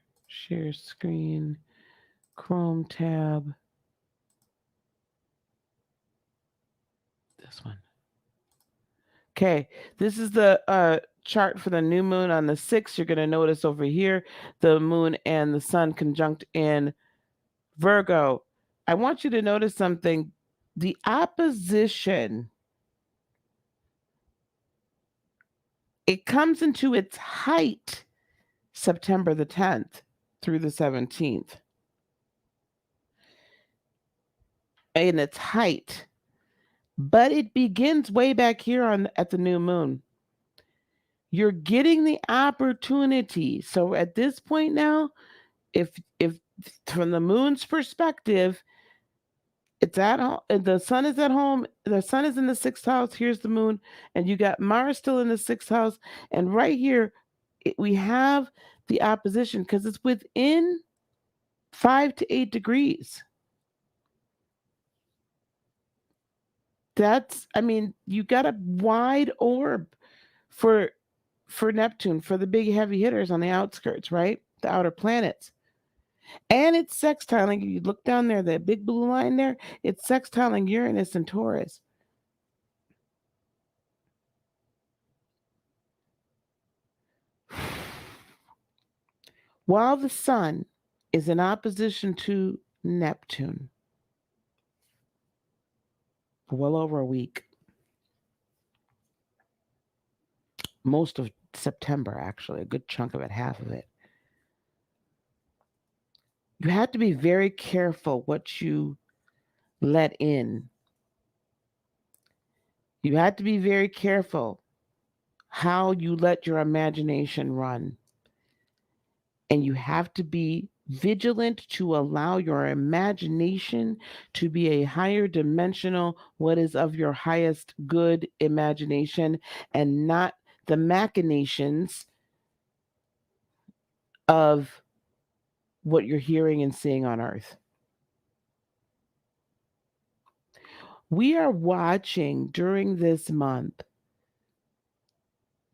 screen. Chrome tab. This one. Okay, this is the chart for the new moon on the 6th. You're going to notice over here the moon and the sun conjunct in Virgo. I want you to notice something. The opposition, it comes into its height September the 10th through the 17th. In its height. But it begins way back here at the new moon. You're getting the opportunity. So at this point now, if from the moon's perspective, it's at home, the sun is at home, the sun is in the 6th house, here's the moon, and you got Mars still in the 6th house, and right here we have the opposition because it's within 5 to 8 degrees. You got a wide orb for Neptune, for the big heavy hitters on the outskirts, right? The outer planets. And it's sextiling. You look down there, that big blue line there, it's sextiling Uranus and Taurus. While the sun is in opposition to Neptune for well over a week. Most of September, actually, a good chunk of it, half of it. You have to be very careful what you let in. You have to be very careful how you let your imagination run. And you have to be vigilant to allow your imagination to be a higher dimensional, what is of your highest good imagination, and not the machinations of what you're hearing and seeing on earth. We are watching during this month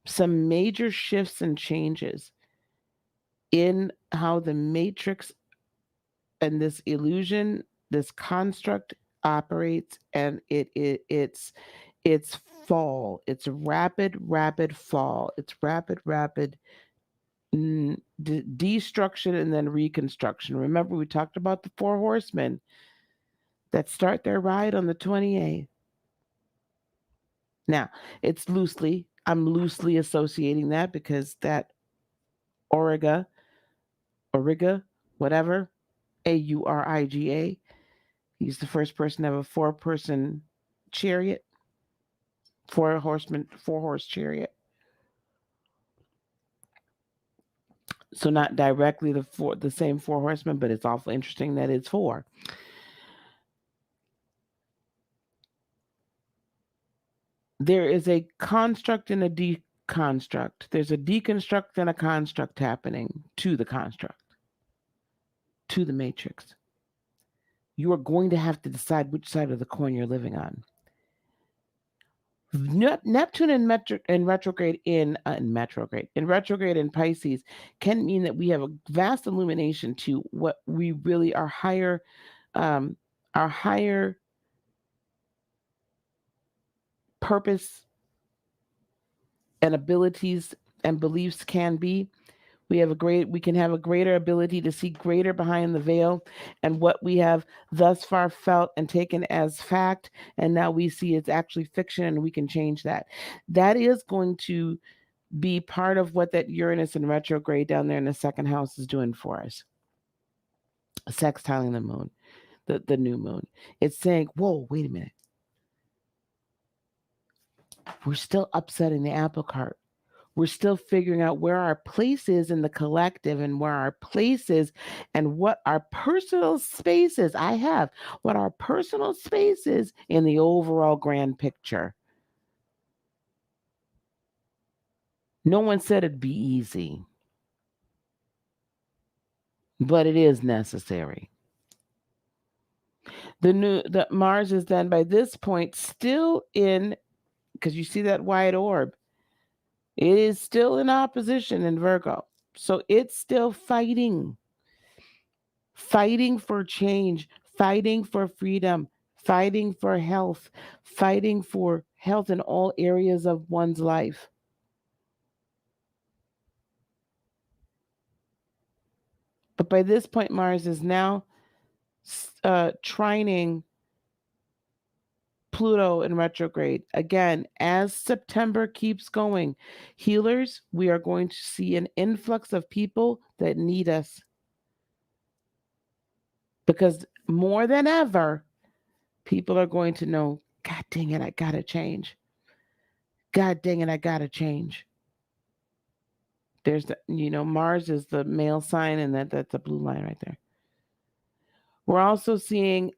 some major shifts and changes in how the matrix and this illusion, this construct operates, and it's fall. It's rapid fall. It's rapid destruction and then reconstruction. Remember, we talked about the 4 horsemen. that start their ride on the 28th. Now, I'm loosely associating that because that Auriga, whatever, Auriga, he's the first person to have a 4-person chariot, 4-horse chariot. So not directly the same 4 horsemen, but it's awful interesting that it's 4. There is a construct and a deconstruct. There's a deconstruct and a construct happening to the construct, to the matrix. You are going to have to decide which side of the coin you're living on. Neptune in retrograde in Pisces can mean that we have a vast illumination to what we really our higher purpose and abilities and beliefs can be. We can have a greater ability to see greater behind the veil, and what we have thus far felt and taken as fact, and now we see it's actually fiction, and we can change that. That is going to be part of what that Uranus in retrograde down there in the second house is doing for us. Sextiling the moon, the new moon. It's saying, whoa, wait a minute. We're still upsetting the apple cart. We're still figuring out where our place is in the collective and where our place is and what our personal space is. What our personal space is in the overall grand picture. No one said it'd be easy, but it is necessary. The Mars is then by this point still in, because you see that wide orb, it is still in opposition in Virgo. So it's still fighting for change, fighting for freedom, fighting for health in all areas of one's life. But by this point, Mars is now trining Pluto in retrograde. Again, as September keeps going, healers, we are going to see an influx of people that need us. Because more than ever, people are going to know, God dang it, I gotta change. God dang it, I gotta change. There's Mars is the male sign, and that's a blue line right there. We're also seeing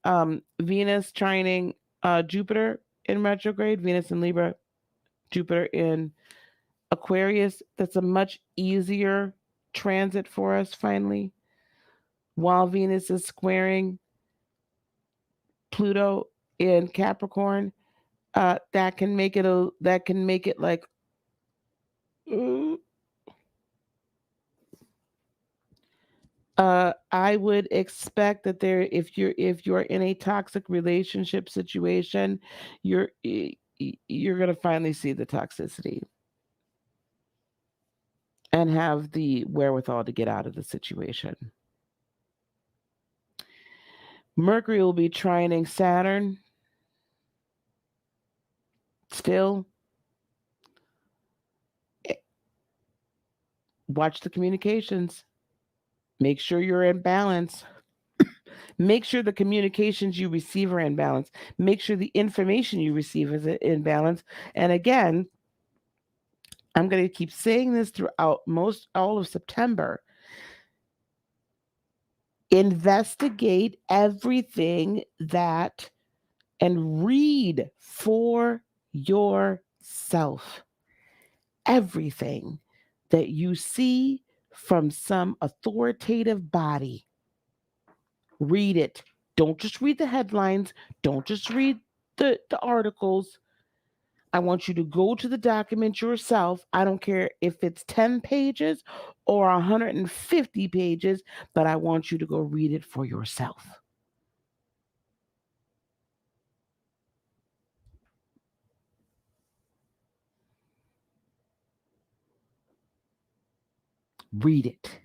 Venus trining Jupiter in retrograde, Venus in Libra, Jupiter in Aquarius. That's a much easier transit for us finally. While Venus is squaring Pluto in Capricorn, that can make it like I would expect that if you're in a toxic relationship situation, you're gonna finally see the toxicity and have the wherewithal to get out of the situation. Mercury will be trining Saturn still. Watch the communications. Make sure you're in balance. Make sure the communications you receive are in balance. Make sure the information you receive is in balance. And again, I'm going to keep saying this throughout all of September. Investigate everything and read for yourself. Everything that you see from some authoritative body. Read it. Don't just read the headlines. Don't just read the articles. I want you to go to the document yourself. I don't care if it's 10 pages or 150 pages, but I want you to go read it for yourself. Read it.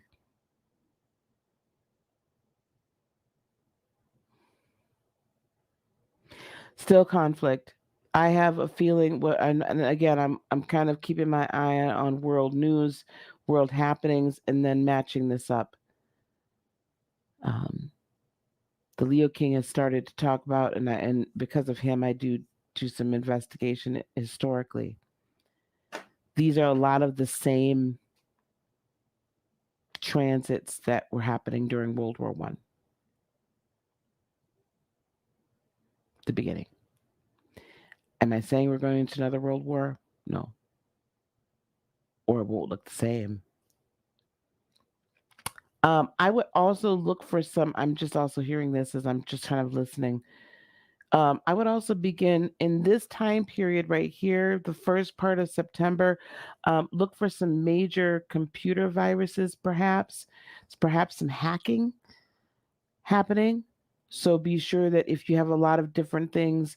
Still conflict. I have a feeling, and again, I'm kind of keeping my eye on world news, world happenings, and then matching this up. Um, the Leo King has started to talk about, and because of him, I do some investigation historically. These are a lot of the same transits that were happening during World War One, the beginning. Am I saying we're going into another world war? No. Or it won't look the same. I would also look for some. I'm just also hearing this as I'm just kind of listening. I would also begin in this time period right here, the first part of September. Look for some major computer viruses, perhaps some hacking happening. So be sure that if you have a lot of different things,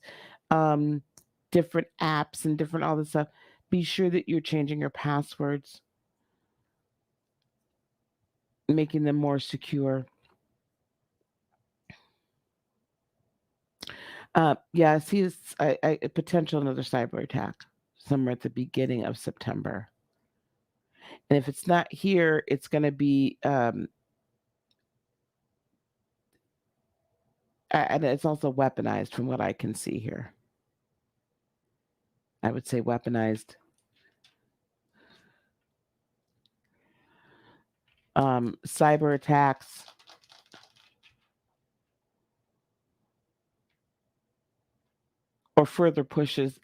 um, different apps and different all this stuff, be sure that you're changing your passwords, making them more secure. Yeah, I see this, a potential another cyber attack somewhere at the beginning of September. And if it's not here, it's going to be, and it's also weaponized from what I can see here. I would say weaponized. Cyber attacks or further pushes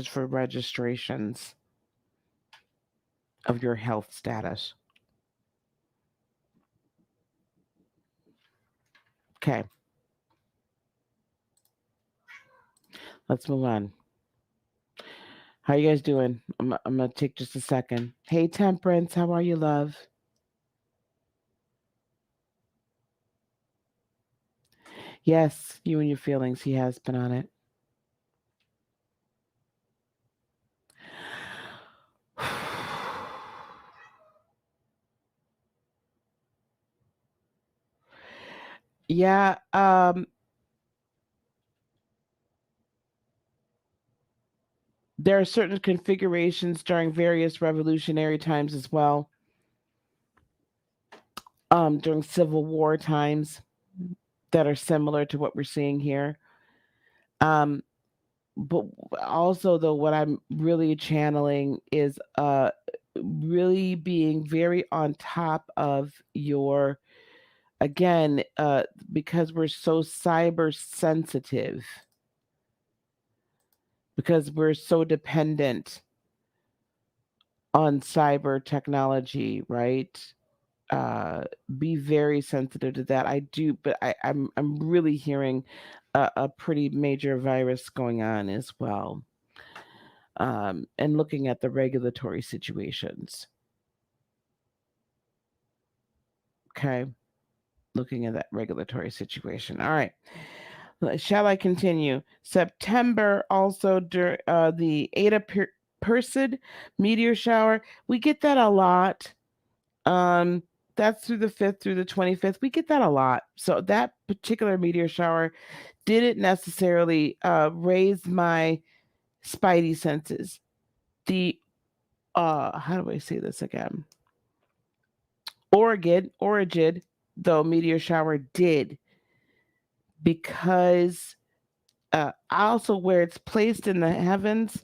for registrations of your health status. Okay, let's move on. How you guys doing? I'm gonna take just a second. Hey, Temperance, how are you, love? Yes, you and your feelings. He has been on it. Yeah, there are certain configurations during various revolutionary times as well. During Civil War times that are similar to what we're seeing here. Um, but also though, what I'm really channeling is really being very on top of your again, because we're so cyber sensitive, because we're so dependent on cyber technology, right? Uh, be very sensitive to that. I do, but I'm really hearing a pretty major virus going on as well, and looking at the regulatory situations. Okay, looking at that regulatory situation. All right. Shall I continue? September also the Persid meteor shower. We get that a lot. Um, that's through the 5th through the 25th. We get that a lot. So that particular meteor shower didn't necessarily raise my spidey senses. The how do I say this again? Origid, though meteor shower did because also where it's placed in the heavens,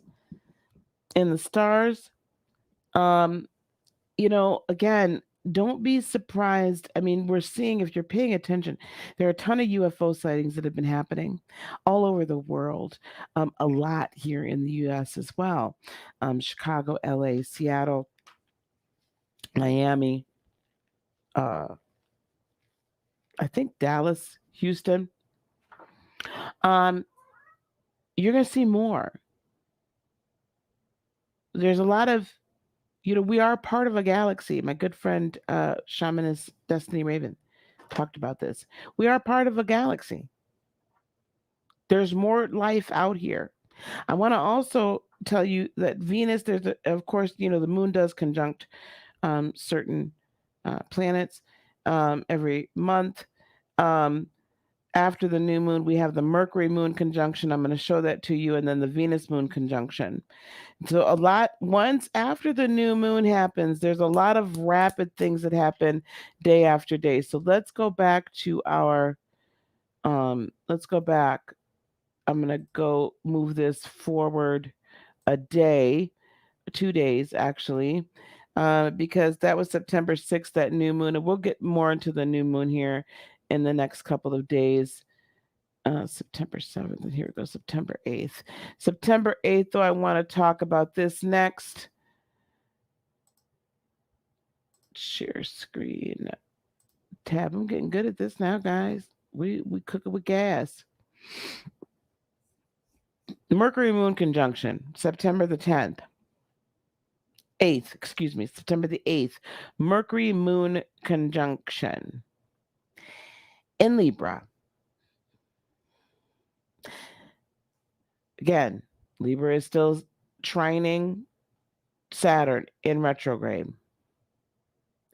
in the stars. Um, again, don't be surprised. I mean, we're seeing, if you're paying attention, there are a ton of UFO sightings that have been happening all over the world, a lot here in the US as well. Chicago, LA, Seattle, Miami, uh, I think Dallas, Houston. Um, you're going to see more. There's a lot of, we are part of a galaxy. My good friend, Shamanist Destiny Raven, talked about this. We are part of a galaxy. There's more life out here. I want to also tell you that Venus, of course, the moon does conjunct certain planets every month. Um, After the new moon, we have the Mercury moon conjunction. I'm going to show that to you, and then the Venus moon conjunction. So, once after the new moon happens, there's a lot of rapid things that happen day after day. So, let's go back to let's go back. I'm going to go move this forward a day, 2 days actually, because that was September 6th, that new moon. And we'll get more into the new moon here in the next couple of days. September 7th, and here it goes, September 8th. September 8th, though, I want to talk about this next. Share screen. Tab. I'm getting good at this now, guys. We cook it with gas. Mercury moon conjunction, September the 10th. 8th, excuse me, September the 8th. Mercury moon conjunction in Libra. Again, Libra is still trining Saturn in retrograde.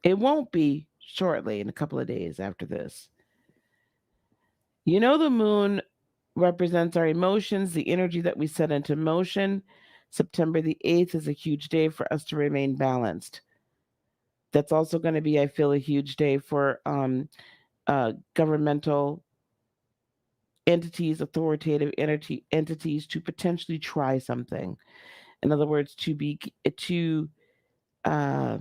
It won't be shortly, in a couple of days after this. You know, the moon represents our emotions, the energy that we set into motion. September the 8th is a huge day for us to remain balanced. That's also going to be, I feel, a huge day for governmental entities, authoritative entities to potentially try something. In other words, to uh,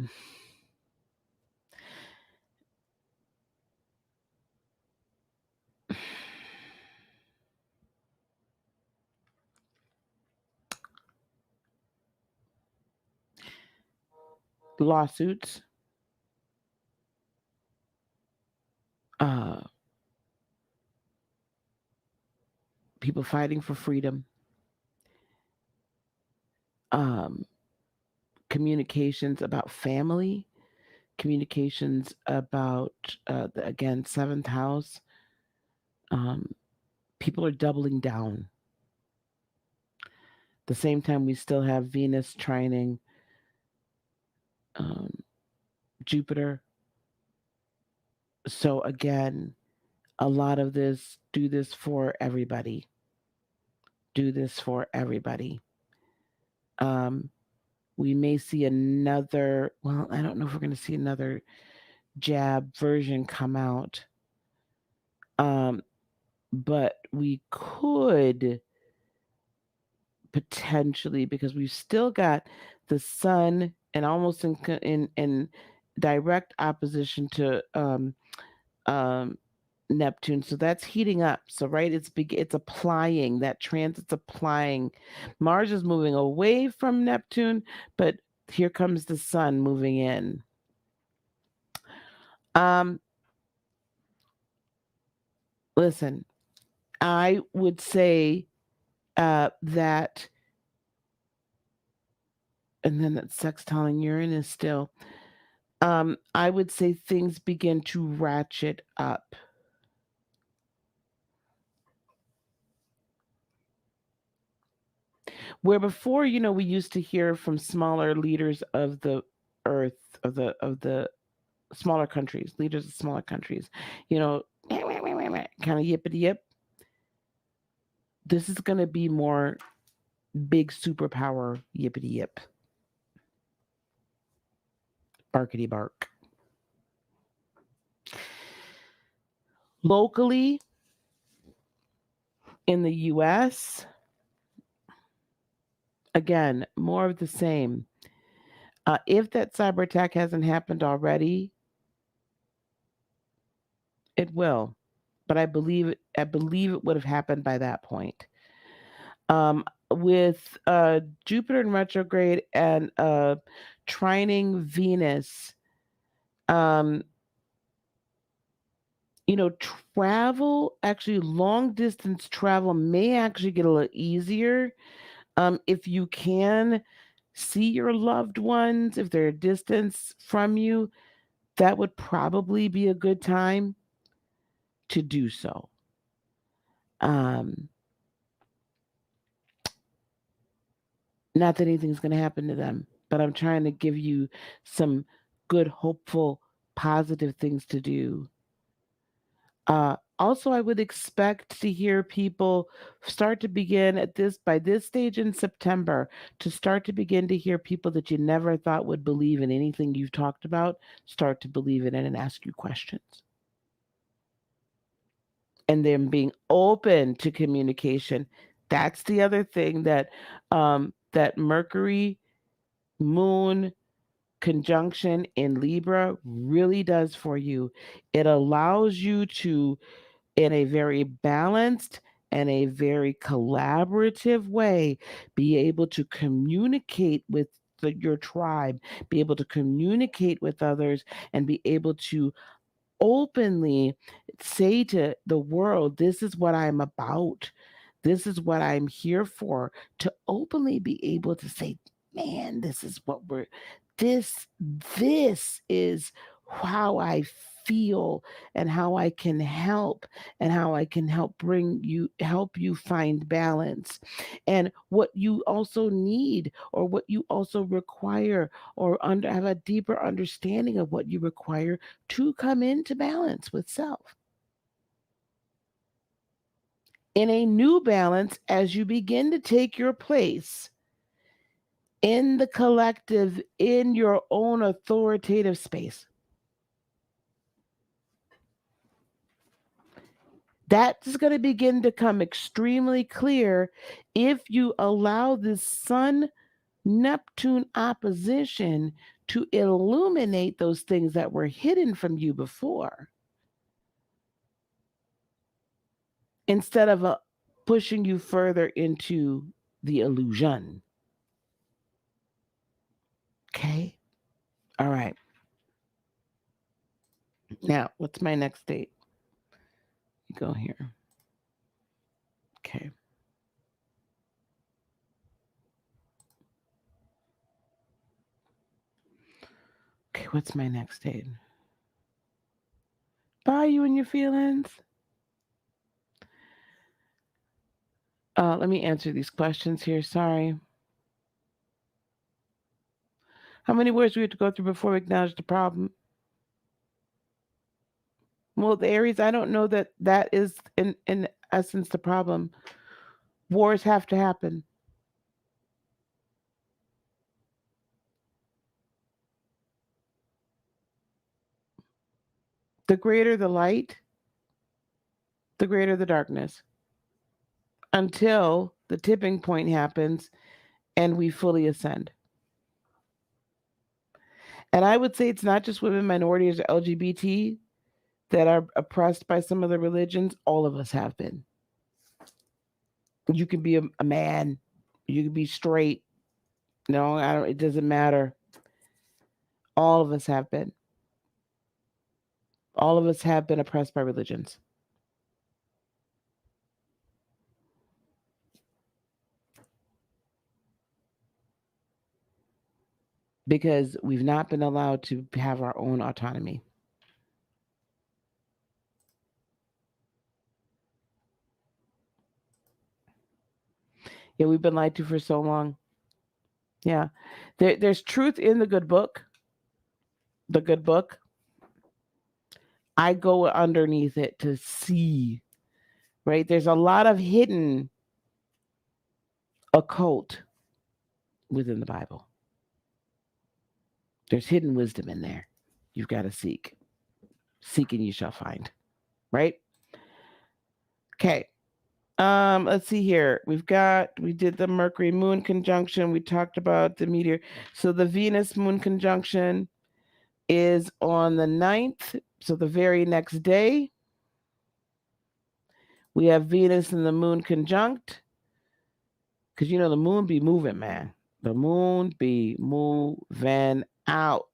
lawsuits, uh, people fighting for freedom, um, communications about family, communications about again, seventh house. Um, People are doubling down. The same time, we still have Venus trining um, Jupiter. So again, a lot of this, do this for everybody. Do this for everybody. Um, we may see another, well, I don't know if we're going to see another jab version come out. But we could potentially, because we've still got the sun and almost in direct opposition to Neptune, so that's heating up. So right, it's applying, that transit's applying. Mars is moving away from Neptune, but here comes the sun moving in. Listen, I would say that, and then that sextile in Uranus still. I would say things begin to ratchet up. Where before, we used to hear from smaller leaders of the earth, of the smaller countries, leaders of smaller countries, kind of yippity yip. This is going to be more big superpower yippity yip. Barkity bark. Locally in the US, again, more of the same. If that cyber attack hasn't happened already, it will. But I believe it would have happened by that point. With Jupiter in retrograde and trining Venus, um, travel, actually long distance travel may actually get a little easier if you can see your loved ones, if they're a distance from you. That would probably be a good time to do so. Not that anything's going to happen to them, but I'm trying to give you some good, hopeful, positive things to do. Also, I would expect to hear people start to begin by this stage in September, to start to begin to hear people that you never thought would believe in anything you've talked about start to believe in it and ask you questions. And then being open to communication. That's the other thing that Mercury Moon conjunction in Libra really does for you. It allows you to, in a very balanced and a very collaborative way, be able to communicate with your tribe, be able to communicate with others, and be able to openly say to the world, this is what I'm about. This is what I'm here for. To openly be able to say, man, this is what this, this is how I feel and how I can help and how I can help you find balance. And what you also need or what you also require or have a deeper understanding of what you require to come into balance with self. In a new balance, as you begin to take your place in the collective, in your own authoritative space. That's going to begin to come extremely clear if you allow this Sun Neptune opposition to illuminate those things that were hidden from you before, instead of pushing you further into the illusion. Okay? All right. Now, what's my next date? You go here. Okay. Okay, what's my next date? Bye, you and your feelings. Let me answer these questions here. Sorry. How many words do we have to go through before we acknowledge the problem? Well, the Aries, I don't know that is in essence the problem. Wars have to happen. The greater the light, the greater the darkness. Until the tipping point happens and we fully ascend. And I would say it's not just women, minorities, or LGBT that are oppressed by some of the religions. All of us have been. You can be a man, you can be straight. No, I don't. It doesn't matter. All of us have been. All of us have been oppressed by religions. Because we've not been allowed to have our own autonomy. Yeah, we've been lied to for so long. Yeah. There's truth in the good book. The good book. I go underneath it to see, right? There's a lot of hidden occult within the Bible. There's hidden wisdom in there. You've got to seek. Seek and you shall find. Right? Okay. Let's see here. We did the Mercury Moon conjunction. We talked about the meteor. So the Venus Moon conjunction is on the 9th. So the very next day, we have Venus and the Moon conjunct. Because you know the moon be moving, man. The moon be moving out.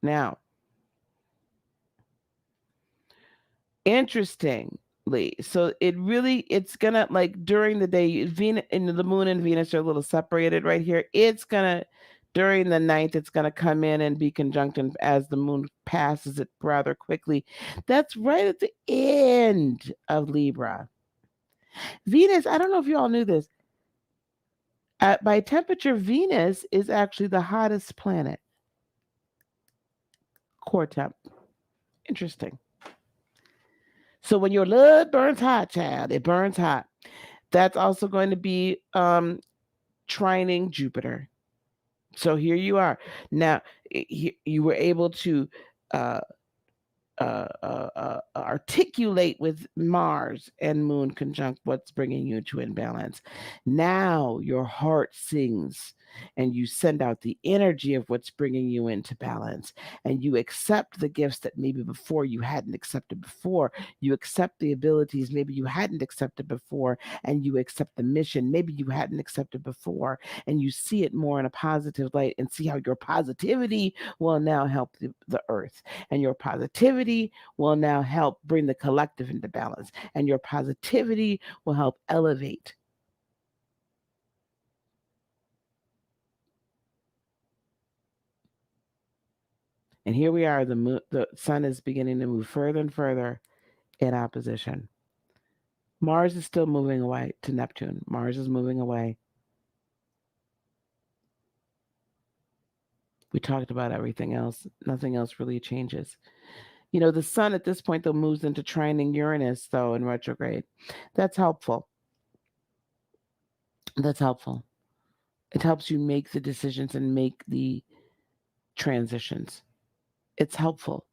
Now, interestingly, so it's gonna, like, during the day, Venus and the moon and Venus are a little separated right here. It's gonna, during the 9th, it's gonna come in and be conjunct as the moon passes it rather quickly. That's right at the end of Libra. Venus, I don't know if you all knew this. By temperature, Venus is actually the hottest planet. Core temp. Interesting. So when your love burns hot, child, it burns hot. That's also going to be trining Jupiter. So here you are. Now you were able to uh, articulate with Mars and Moon conjunct what's bringing you to imbalance. Now your heart sings and you send out the energy of what's bringing you into balance, and you accept the gifts that maybe before you hadn't accepted before. You accept the abilities maybe you hadn't accepted before, and you accept the mission maybe you hadn't accepted before, and you see it more in a positive light and see how your positivity will now help the earth, and your positivity will now help bring the collective into balance, and your positivity will help elevate. And here we are, the sun is beginning to move further and further in opposition. Mars is still moving away to Neptune. Mars is moving away. We talked about everything else. Nothing else really changes. The sun at this point, though, moves into trining Uranus, though, in retrograde. That's helpful. That's helpful. It helps you make the decisions and make the transitions. It's helpful.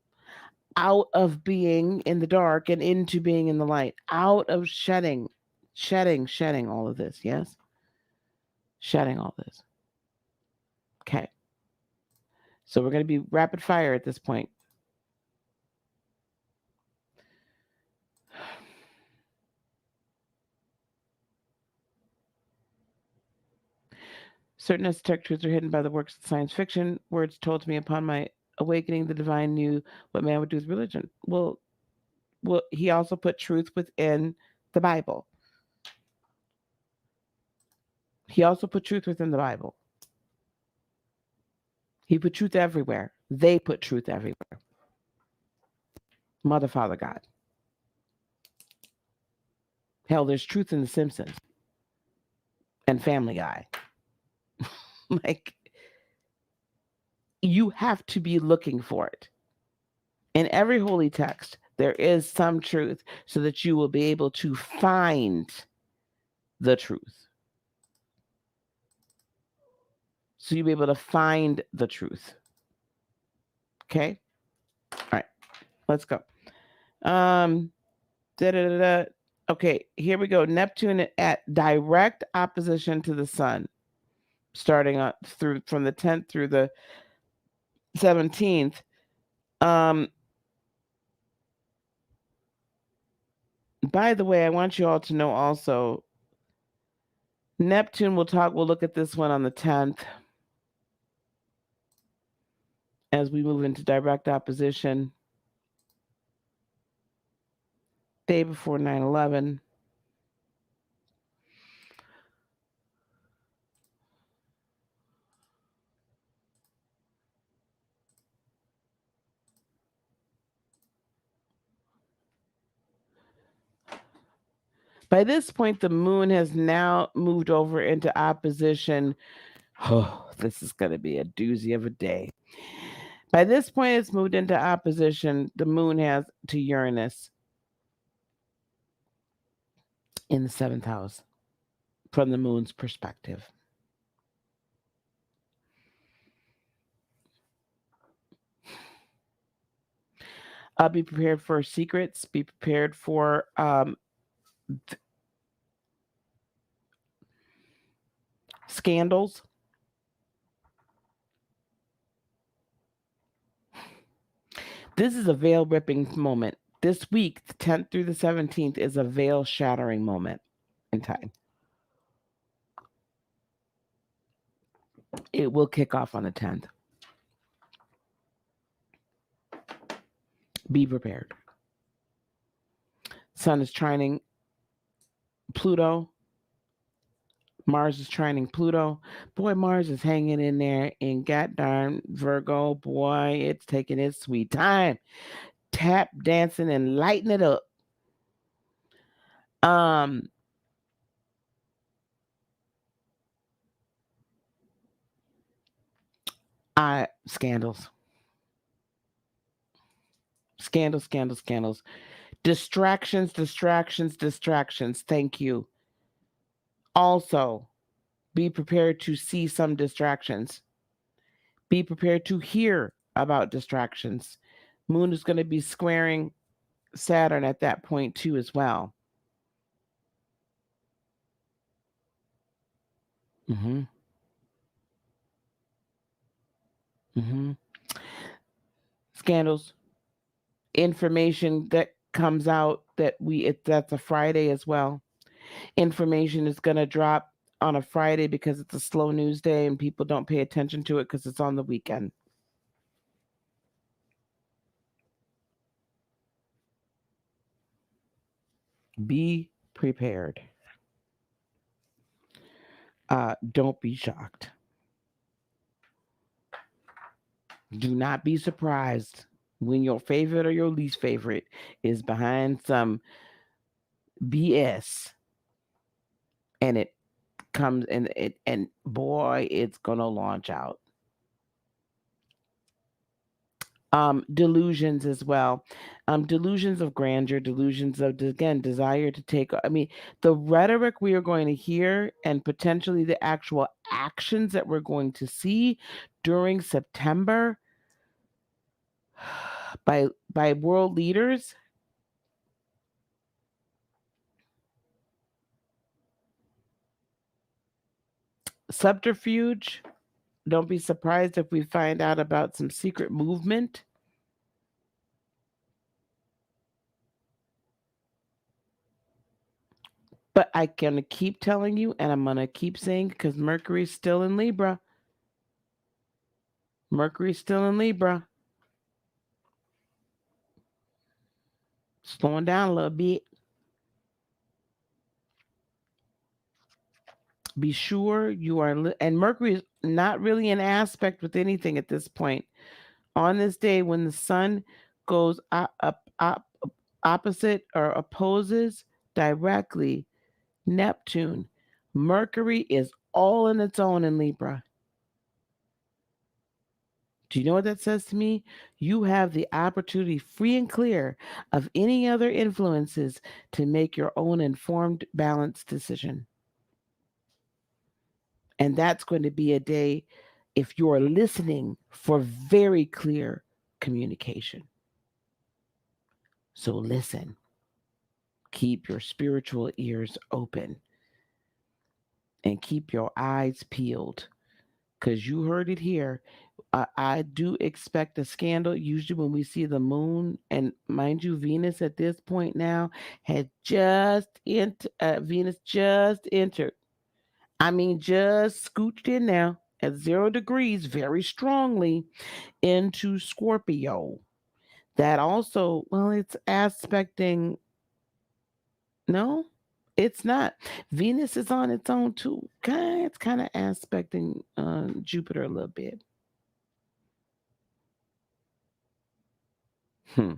Out of being in the dark and into being in the light. Out of shedding all of this. Yes? Shedding all this. Okay. So we're going to be rapid fire at this point. Certain esoteric truths are hidden by the works of science fiction. Words told to me upon my awakening, the divine knew what man would do with religion. Well, he also put truth within the Bible. He also put truth within the Bible. He put truth everywhere. They put truth everywhere. Mother, Father, God. Hell, there's truth in The Simpsons and Family Guy. Like, you have to be looking for it. In every holy text, there is some truth so that you will be able to find the truth. So you'll be able to find the truth. Okay? All right. Let's go. Okay, here we go. Neptune at direct opposition to the sun, starting up through from the 10th through the 17th. By the way, I want you all to know also, Neptune, we'll look at this one on the 10th as we move into direct opposition. Day before 9/11. By this point, the moon has now moved over into opposition. Oh, this is going to be a doozy of a day. By this point, it's moved into opposition. The moon has to Uranus in the 7th house from the moon's perspective. Be prepared for secrets. Be prepared for scandals. This is a veil ripping moment. This week, the 10th through the 17th, is a veil shattering moment in time. It will kick off on the 10th. Be prepared. Sun is trining Pluto. Mars is trining Pluto. Boy, Mars is hanging in there, and goddamn Virgo, boy, it's taking its sweet time. Tap dancing and lighting it up. Scandals. Scandals, scandals, scandals. Distractions, distractions, distractions. Thank you. Also, be prepared to see some distractions. Be prepared to hear about distractions. Moon is going to be squaring Saturn at that point too, as well. Mm-hmm. Mm-hmm. Scandals, information that comes out that's a Friday as well. Information is going to drop on a Friday because it's a slow news day and people don't pay attention to it because it's on the weekend. Be prepared. Don't be shocked. Do not be surprised when your favorite or your least favorite is behind some BS and it comes and boy, it's gonna launch out. Delusions as well. Delusions of grandeur, delusions of again desire to take. I mean, the rhetoric we are going to hear and potentially the actual actions that we're going to see during September by world leaders. Subterfuge. Don't be surprised if we find out about some secret movement. But I can keep telling you, and I'm going to keep saying because Mercury's still in Libra. Mercury's still in Libra. Slowing down a little bit. Be sure you are, and Mercury is not really in aspect with anything at this point. On this day, when the sun goes opposite or opposes directly Neptune, Mercury is all in its own in Libra. Do you know what that says to me? You have the opportunity, free and clear, of any other influences to make your own informed, balanced decision. And that's going to be a day, if you're listening, for very clear communication. So listen, keep your spiritual ears open and keep your eyes peeled because you heard it here. I do expect a scandal. Usually, when we see the moon, and mind you, Venus at this point now had just Venus just entered. I mean, just scooched in now at 0 degrees, very strongly into Scorpio. That also, well, it's aspecting. No, it's not. Venus is on its own too. It's kind of aspecting Jupiter a little bit. Hmm.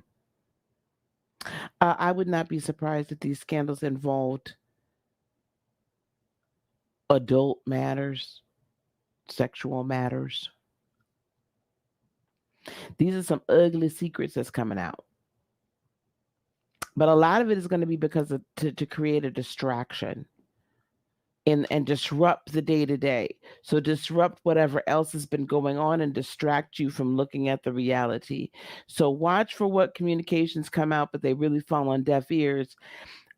I would not be surprised if these scandals involved adult matters, sexual matters. These are some ugly secrets that's coming out. But a lot of it is going to be because of to create a distraction and disrupt the day to day. So disrupt whatever else has been going on and distract you from looking at the reality. So watch for what communications come out, but they really fall on deaf ears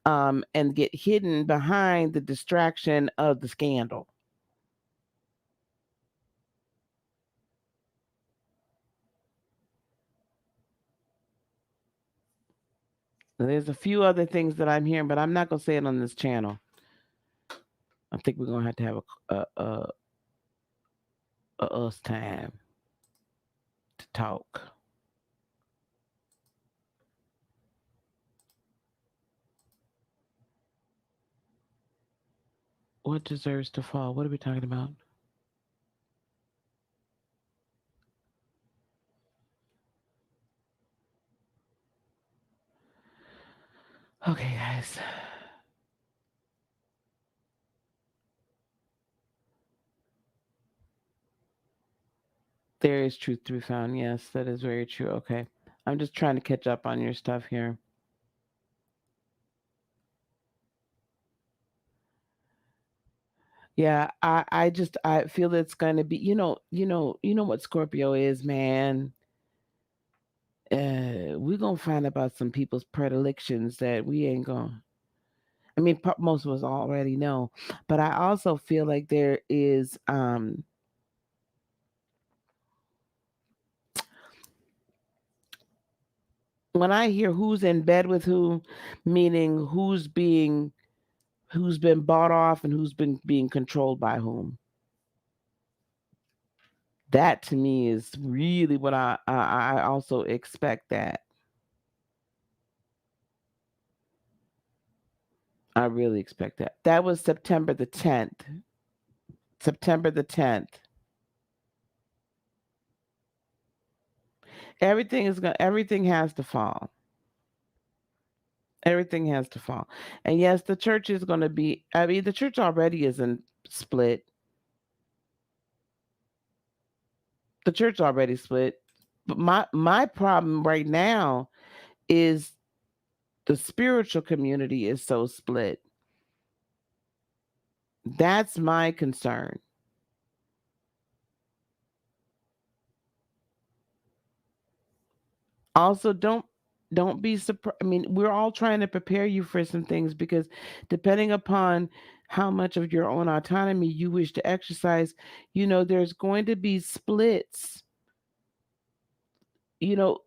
and get hidden behind the distraction of the scandal. There's a few other things that I'm hearing, but I'm not gonna say it on this channel. I think we're gonna have to have a us time to talk. What deserves to fall? What are we talking about? Okay, guys. There is truth to be found. Yes, that is very true. Okay. I'm just trying to catch up on your stuff here. Yeah, I feel it's going to be, you know what Scorpio is, man. We're going to find about some people's predilections that we ain't going. I mean, most of us already know, but I also feel like there is when I hear who's in bed with who, meaning who's been bought off and who's been being controlled by whom. That to me is really what I also expect that. I really expect that. That was September the 10th. September the 10th. Everything has to fall. Everything has to fall. And yes, the church is going to be, I mean, the church already isn't split. The church already split. But my problem right now is the spiritual community is so split. That's my concern. Also, don't be surprised. I mean, we're all trying to prepare you for some things because depending upon how much of your own autonomy you wish to exercise, there's going to be splits. You know,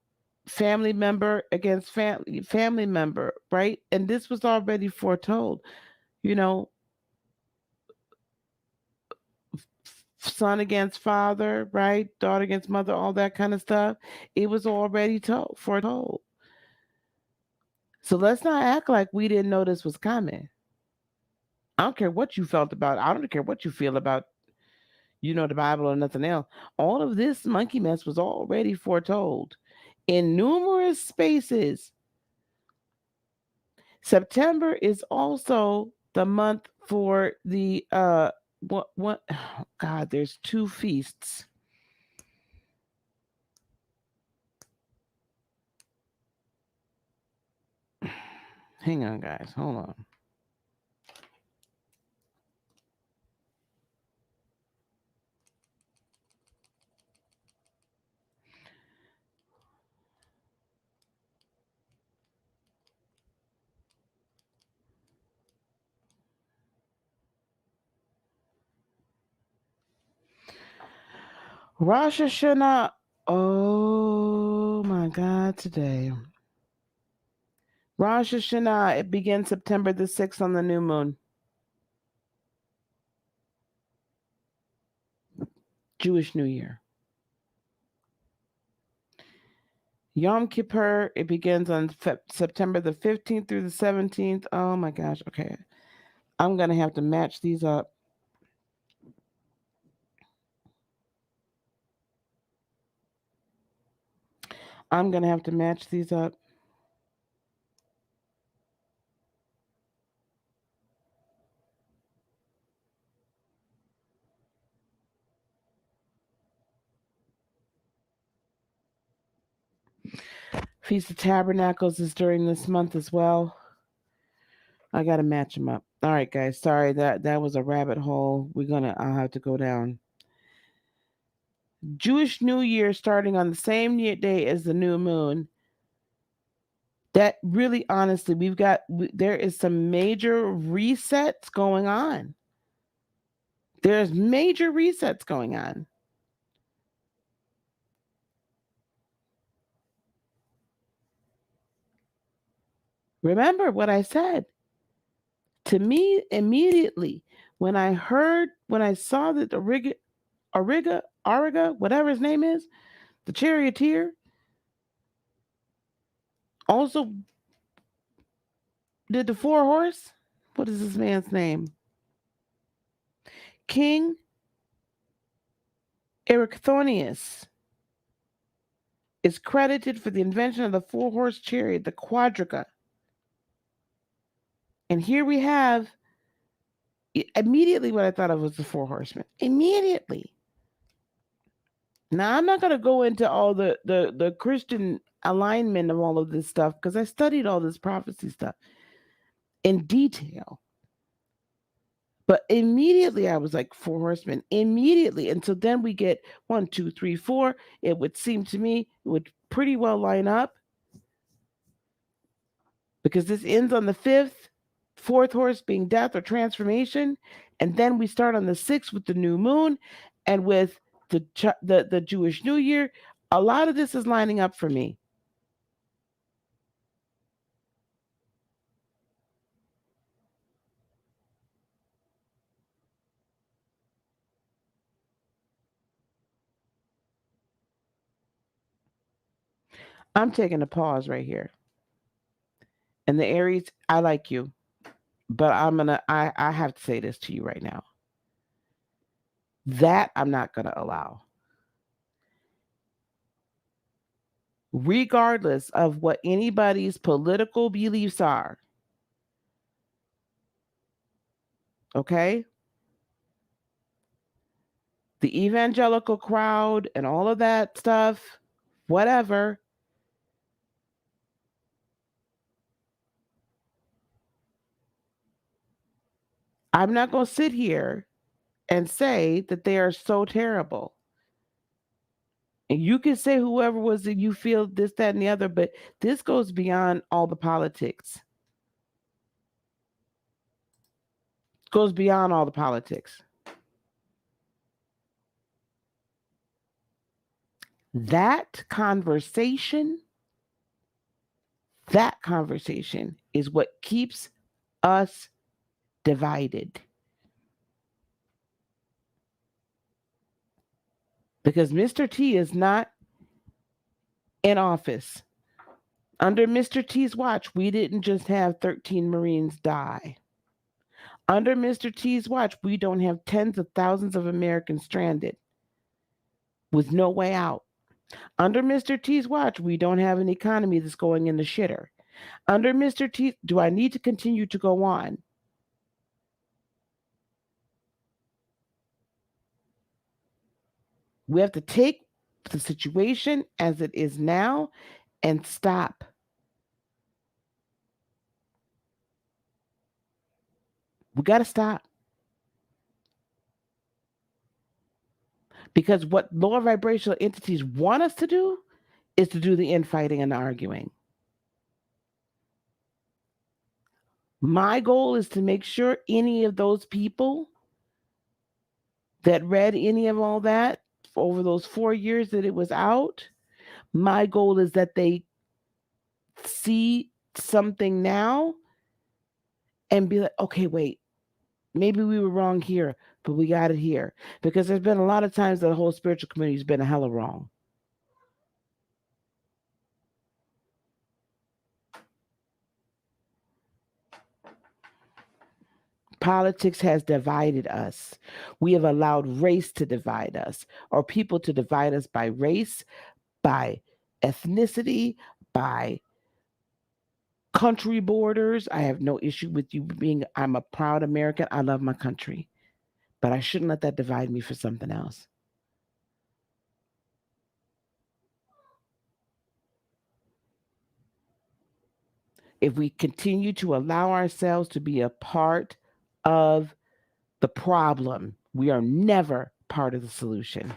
family member against family member, right? And this was already foretold. You know, son against father, right? Daughter against mother, all that kind of stuff. It was already foretold. So let's not act like we didn't know this was coming. I don't care what you felt about it. I don't care what you feel about, the Bible or nothing else. All of this monkey mess was already foretold in numerous spaces. September is also the month for the what oh God, there's two feasts. Hang on, guys. Hold on. Rosh Hashanah. Oh my God, today. Rosh Hashanah, it begins September the 6th on the new moon. Jewish New Year. Yom Kippur, it begins on September the 15th through the 17th. Oh my gosh. Okay. I'm going to have to match these up. I'm going to have to match these up. Feast of Tabernacles is during this month as well. I got to match them up. All right, guys. Sorry that was a rabbit hole. I'll have to go down. Jewish New Year starting on the same day as the new moon. That really, honestly, there is some major resets going on. There's major resets going on. Remember what I said. To me, immediately, when I saw that Ariga, whatever his name is, the Charioteer, also did the four horse. What is this man's name? King Erechthonius is credited for the invention of the four horse chariot, the quadriga. And here we have immediately what I thought of was the four horsemen. Immediately. Now I'm not going to go into all the Christian alignment of all of this stuff because I studied all this prophecy stuff in detail. But immediately I was like, four horsemen, immediately. And so then we get 1, 2, 3, 4. It would seem to me it would pretty well line up because this ends on the 5th, fourth horse being death or transformation. And then we start on the 6th with the new moon and with the Jewish New Year. A lot of this is lining up for me. I'm taking a pause right here. And the Aries, I like you, but I have to say this to you right now. That I'm not gonna allow. Regardless of what anybody's political beliefs are. Okay? The evangelical crowd and all of that stuff, whatever. I'm not going to sit here and say that they are so terrible. And you can say whoever was that you feel this, that, and the other, but this goes beyond all the politics. Goes beyond all the politics. That conversation is what keeps us divided. Because Mr. T is not in office. Under Mr. T's watch, we didn't just have 13 Marines die. Under Mr. T's watch, we don't have tens of thousands of Americans stranded with no way out. Under Mr. T's watch, we don't have an economy that's going in the shitter. Under Mr. T, do I need to continue to go on? We have to take the situation as it is now and stop. We got to stop. Because what lower vibrational entities want us to do is to do the infighting and the arguing. My goal is to make sure any of those people that read any of all that over those 4 years that it was out, my goal is that they see something now and be like, okay, wait, maybe we were wrong here, but we got it here. Because there's been a lot of times that the whole spiritual community has been a hella wrong. Politics has divided us. We have allowed race to divide us, or people to divide us by race, by ethnicity, by country borders. I have no issue with you being, I'm a proud American. I love my country. But I shouldn't let that divide me for something else. If we continue to allow ourselves to be a part of the problem, we are never part of the solution.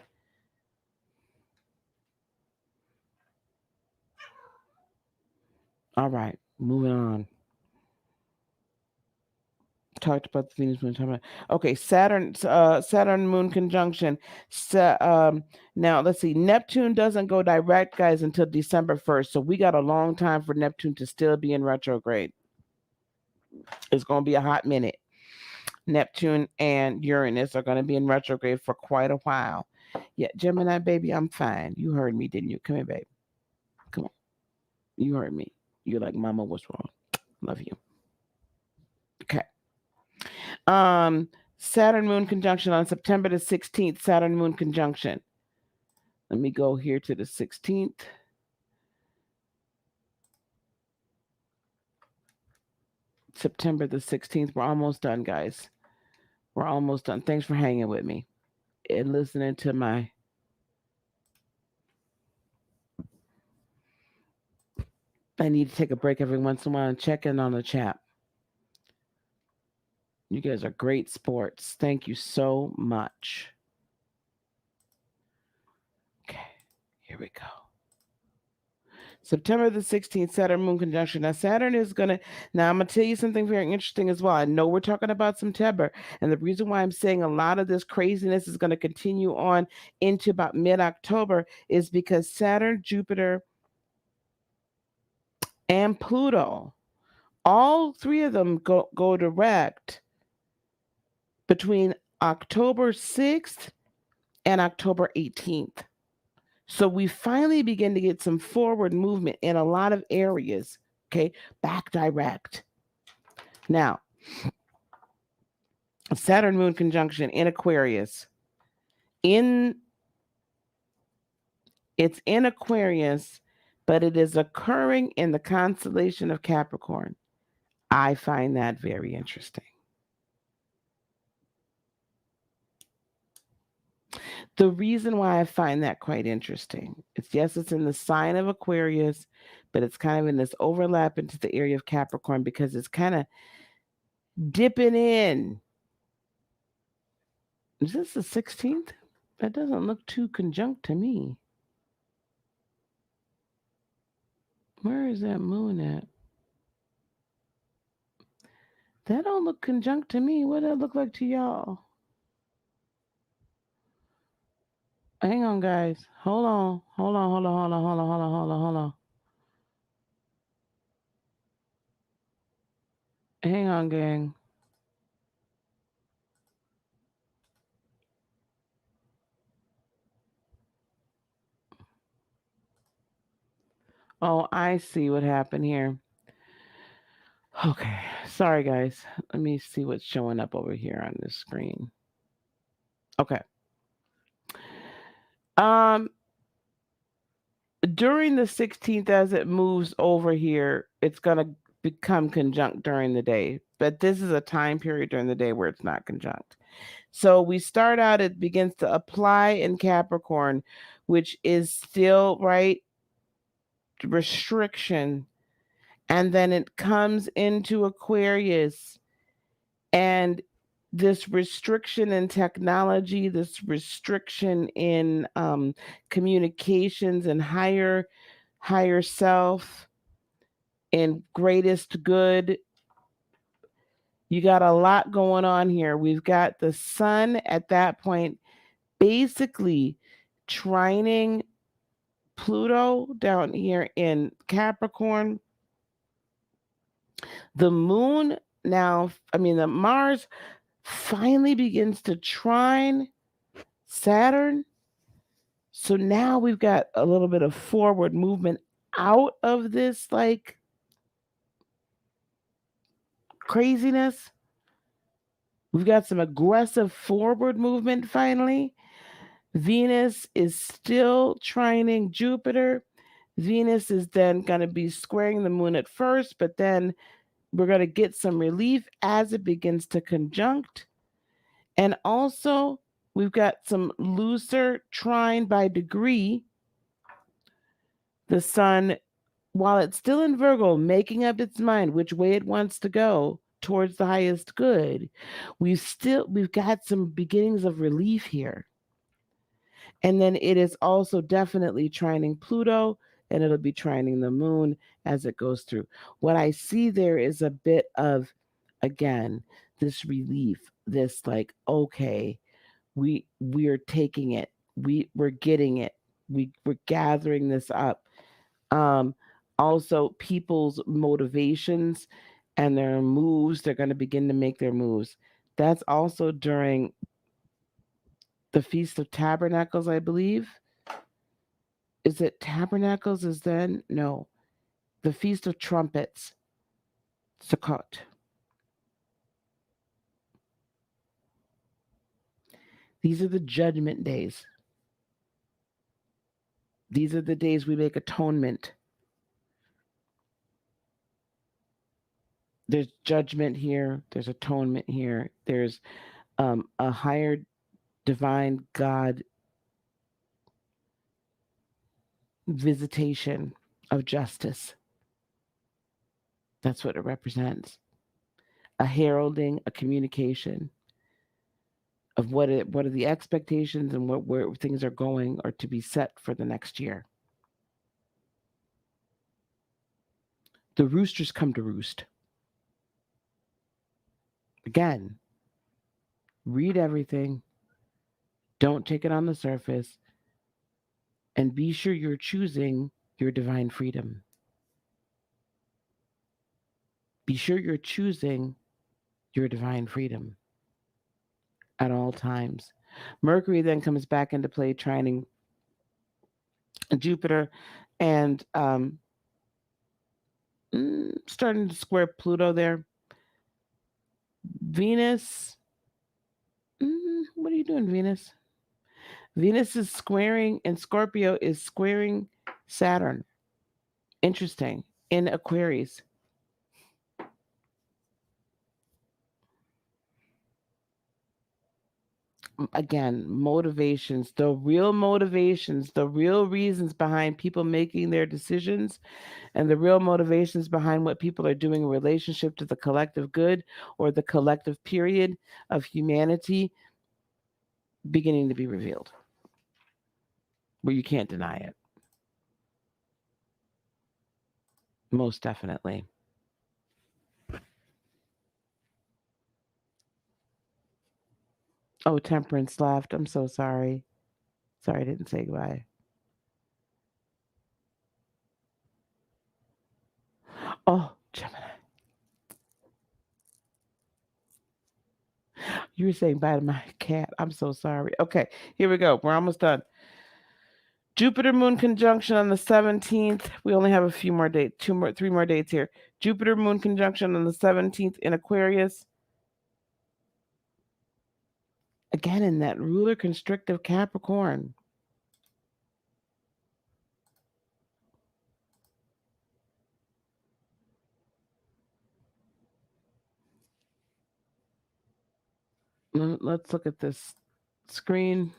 All right, moving on. Talked about the Venus moon. Okay, Saturn moon conjunction. Now let's see. Neptune doesn't go direct, guys, until December 1st. So we got a long time for Neptune to still be in retrograde. It's going to be a hot minute. Neptune and Uranus are going to be in retrograde for quite a while. Yeah, Gemini, baby, I'm fine. You heard me, didn't you? Come here, babe. Come on. You heard me. You're like, Mama, what's wrong? Love you. Okay. Saturn moon conjunction on September the 16th. Saturn moon conjunction. Let me go here to the 16th. September the 16th. We're almost done, guys. We're almost done. Thanks for hanging with me and listening to my I need to take a break every once in a while and check in on the chat. You guys are great sports. Thank you so much. Okay, here we go. September the 16th, Saturn Moon conjunction. Now, Saturn is going to, now I'm going to tell you something very interesting as well. I know we're talking about September, and the reason why I'm saying a lot of this craziness is going to continue on into about mid-October is because Saturn, Jupiter, and Pluto, all three of them go direct between October 6th and October 18th. So we finally begin to get some forward movement in a lot of areas, okay? Back direct. Now, Saturn Moon conjunction in Aquarius. It's in Aquarius, but it is occurring in the constellation of Capricorn. I find that very interesting. The reason why I find that quite interesting is, yes, it's in the sign of Aquarius, but it's kind of in this overlap into the area of Capricorn because it's kind of dipping in. Is this the 16th? That doesn't look too conjunct to me. Where is that moon at? That don't look conjunct to me. What does that look like to y'all? Hang on, guys. Hold on. Hang on, gang. Oh, I see what happened here. Okay. Sorry, guys. Let me see what's showing up over here on the screen. Okay. During the 16th, as it moves over here, it's going to become conjunct during the day. But this is a time period during the day where it's not conjunct. So we start out, it begins to apply in Capricorn, which is still, right, restriction. And then it comes into Aquarius. And this restriction in technology, this restriction in communications and higher self and greatest good. You got a lot going on here. We've got the sun at that point basically trining Pluto down here in Capricorn. The moon now, the Mars finally begins to trine Saturn. So now we've got a little bit of forward movement out of this like craziness. We've got some aggressive forward movement finally. Venus is still trining Jupiter. Venus is then going to be squaring the moon at first, but then we're going to get some relief as it begins to conjunct. And also, we've got some looser trine by degree. The sun, while it's still in Virgo, making up its mind which way it wants to go towards the highest good, we've got some beginnings of relief here. And then it is also definitely trining Pluto, and it'll be trining the moon as it goes through. What I see there is a bit of, again, this relief, this like, okay, we're taking it, we're getting it, we're gathering this up. Also, people's motivations and their moves, they're going to begin to make their moves. That's also during the Feast of Tabernacles, I believe. Is it Tabernacles is then? No. The Feast of Trumpets, Sukkot. These are the judgment days. These are the days we make atonement. There's judgment here. There's atonement here. There's a higher divine God visitation of justice. That's what it represents. A heralding, a communication of what are the expectations and where things are going or to be set for the next year. The roosters come to roost. Again, read everything. Don't take it on the surface. And be sure you're choosing your divine freedom. Be sure you're choosing your divine freedom at all times. Mercury then comes back into play, trining Jupiter and starting to square Pluto there. Venus, what are you doing, Venus? Venus is squaring, and Scorpio is squaring Saturn. Interesting. In Aquarius. Again, motivations, the real reasons behind people making their decisions, and the real motivations behind what people are doing in relationship to the collective good or the collective period of humanity beginning to be revealed, where you can't deny it. Most definitely. Oh, Temperance left. I'm so sorry. Sorry I didn't say goodbye. Oh, Gemini. You were saying bye to my cat. I'm so sorry. Okay, here we go. We're almost done. Jupiter Moon conjunction on the 17th. We only have a few more dates, three more dates here. Jupiter Moon conjunction on the 17th in Aquarius. Again, in that ruler constrictive Capricorn. Let's look at this screen.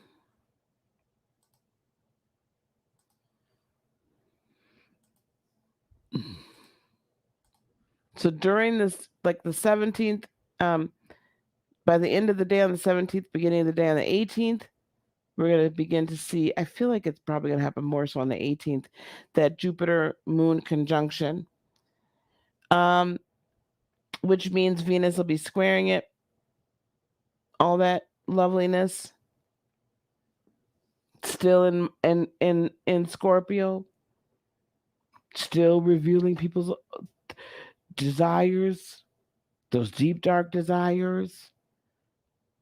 So during this, like the 17th, by the end of the day on the 17th, beginning of the day on the 18th, we're going to begin to see, I feel like it's probably going to happen more so on the 18th, that Jupiter Moon conjunction, which means Venus will be squaring it, all that loveliness, still in Scorpio, still revealing people's desires, those deep dark desires.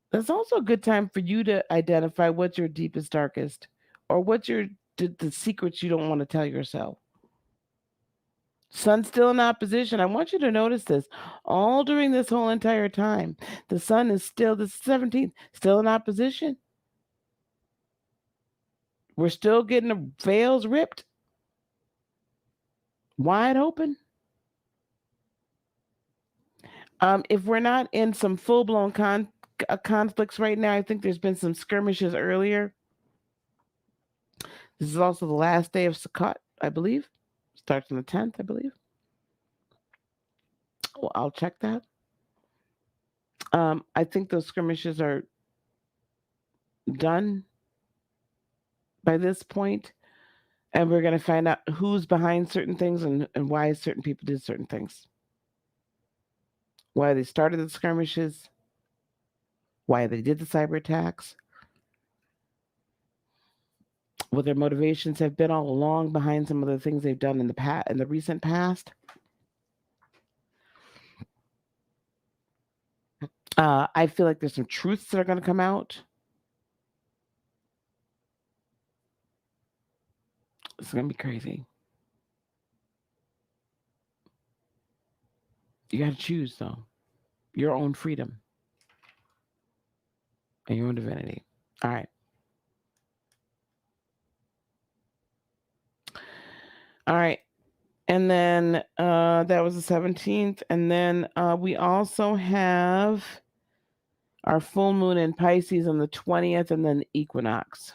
That's also a good time for you to identify what's your deepest darkest, or what's the secrets you don't want to tell yourself. Sun still in opposition. I want you to notice this. All during this whole entire time, the sun is still, the 17th, still in opposition. We're still getting the veils ripped wide open. If we're not in some full-blown conflicts right now, I think there's been some skirmishes earlier. This is also the last day of Sukkot, I believe. Starts on the 10th, I believe. Well, I'll check that. I think those skirmishes are done by this point, and we're going to find out who's behind certain things and why certain people did certain things. Why they started the skirmishes, why they did the cyber attacks, what their motivations have been all along behind some of the things they've done in the recent past. I feel like there's some truths that are going to come out. It's going to be crazy. You got to choose, though, your own freedom and your own divinity. All right. All right. And then that was the 17th. And then we also have our full moon in Pisces on the 20th, and then the equinox.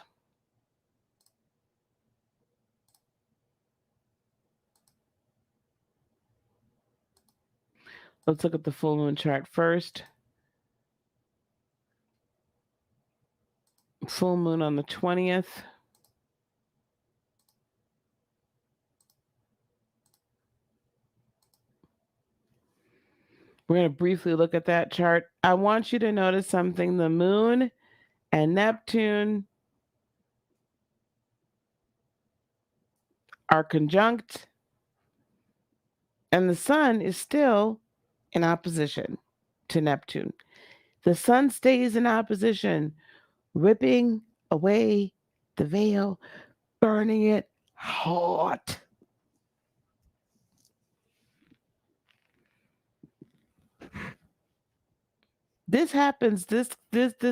Let's look at the full moon chart first. Full moon on the 20th. We're going to briefly look at that chart. I want you to notice something. The moon and Neptune are conjunct, and the sun is still in opposition to Neptune. The sun stays in opposition, ripping away the veil, burning it hot. This happens, this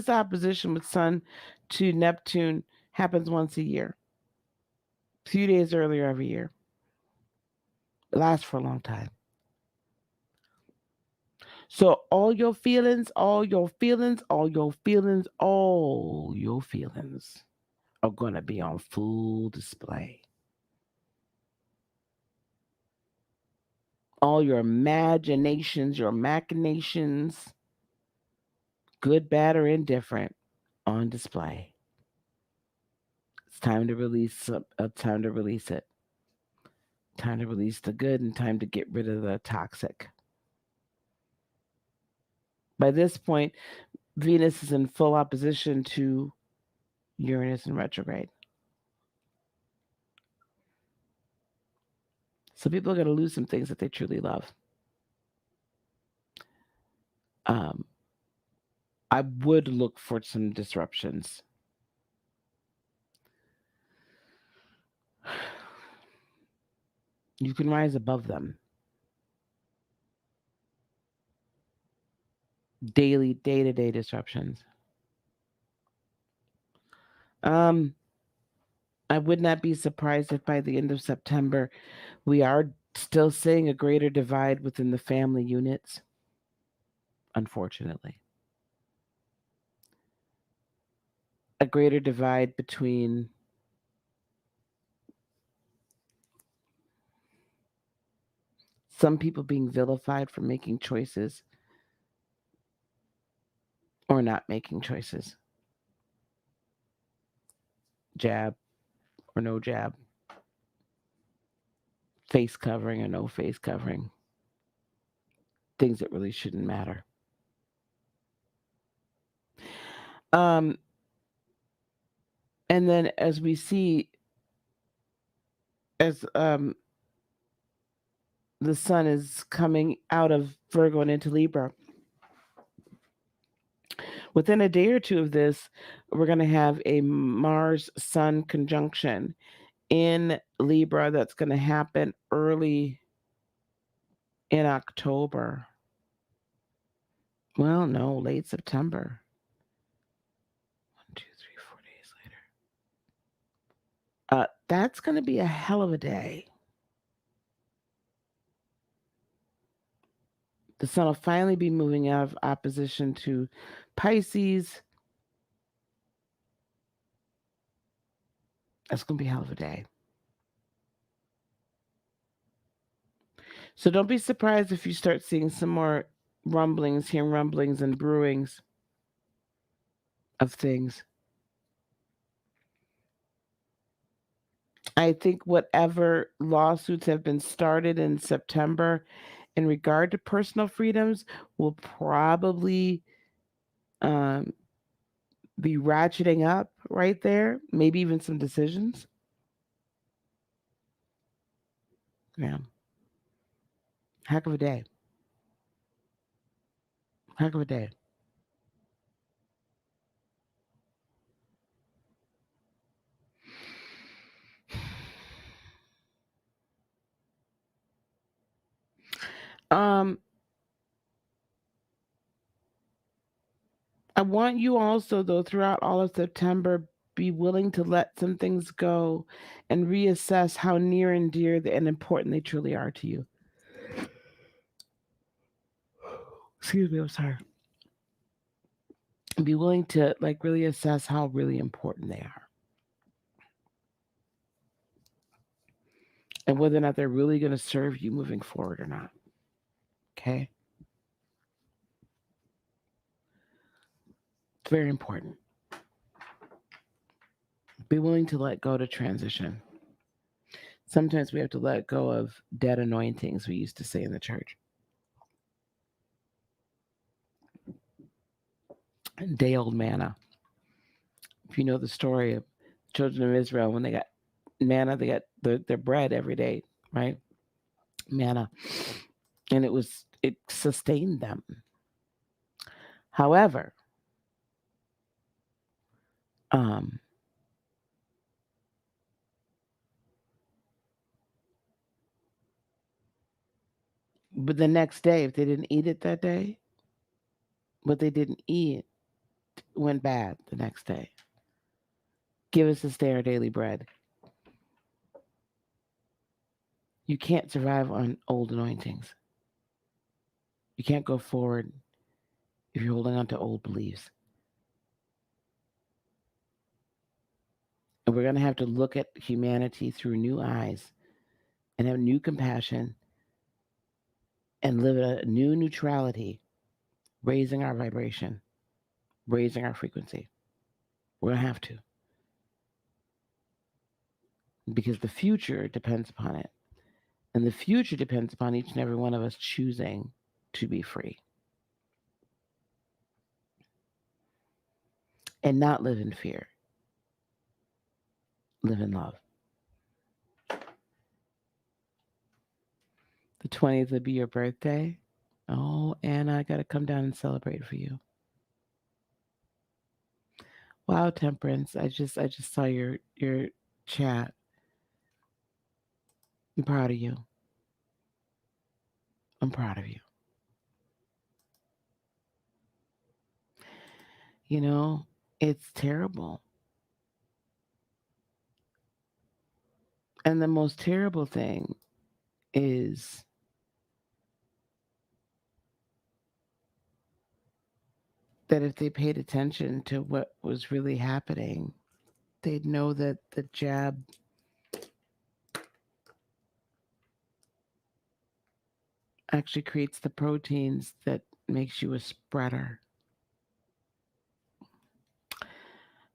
opposition with sun to Neptune happens once a year. A few days earlier every year. It lasts for a long time. So all your feelings are going to be on full display. All your imaginations, your machinations, good, bad, or indifferent, on display. It's time to release time to release it. Time to release the good and time to get rid of the toxic. By this point, Venus is in full opposition to Uranus in retrograde. So people are going to lose some things that they truly love. I would look for some disruptions. You can rise above them. Daily, day-to-day disruptions. I would not be surprised if by the end of September we are still seeing a greater divide within the family units, unfortunately. A greater divide between some people being vilified for making choices or not making choices. Jab or no jab. Face covering or no face covering. Things that really shouldn't matter. And then as we see, as the sun is coming out of Virgo and into Libra, within a day or two of this, we're going to have a Mars-Sun conjunction in Libra that's going to happen early in October. Well, no, late September. 1, 2, 3, 4 days later. That's going to be a hell of a day. The sun will finally be moving out of opposition to Pisces. That's going to be a hell of a day. So don't be surprised if you start seeing some more hearing rumblings and brewings of things. I think whatever lawsuits have been started in September in regard to personal freedoms will probably be ratcheting up right there, maybe even some decisions. Yeah. Heck of a day. Heck of a day. I want you also, though, throughout all of September, be willing to let some things go and reassess how near and dear and important they truly are to you. Excuse me, I'm sorry. Be willing to really assess how really important they are. And whether or not they're really going to serve you moving forward or not. Okay? Very important. Be willing to let go to transition. Sometimes we have to let go of dead anointings, we used to say in the church. Day old manna. If you know the story of children of Israel, when they got manna, they got their bread every day, right? Manna. And it sustained them. However, um, but the next day, if they didn't eat it that day, what they didn't eat went bad the next day. Give us this day our daily bread. You can't survive on old anointings. You can't go forward if you're holding on to old beliefs. And we're going to have to look at humanity through new eyes and have new compassion and live a new neutrality, raising our vibration, raising our frequency. We're going to have to because the future depends upon it. And the future depends upon each and every one of us choosing to be free and not live in fear, live in love. The 20th will be your birthday. Oh, Anna, I got to come down and celebrate for you. Wow, Temperance, I just saw your chat. I'm proud of you. I'm proud of you. You know, it's terrible. And the most terrible thing is that if they paid attention to what was really happening, they'd know that the jab actually creates the proteins that makes you a spreader.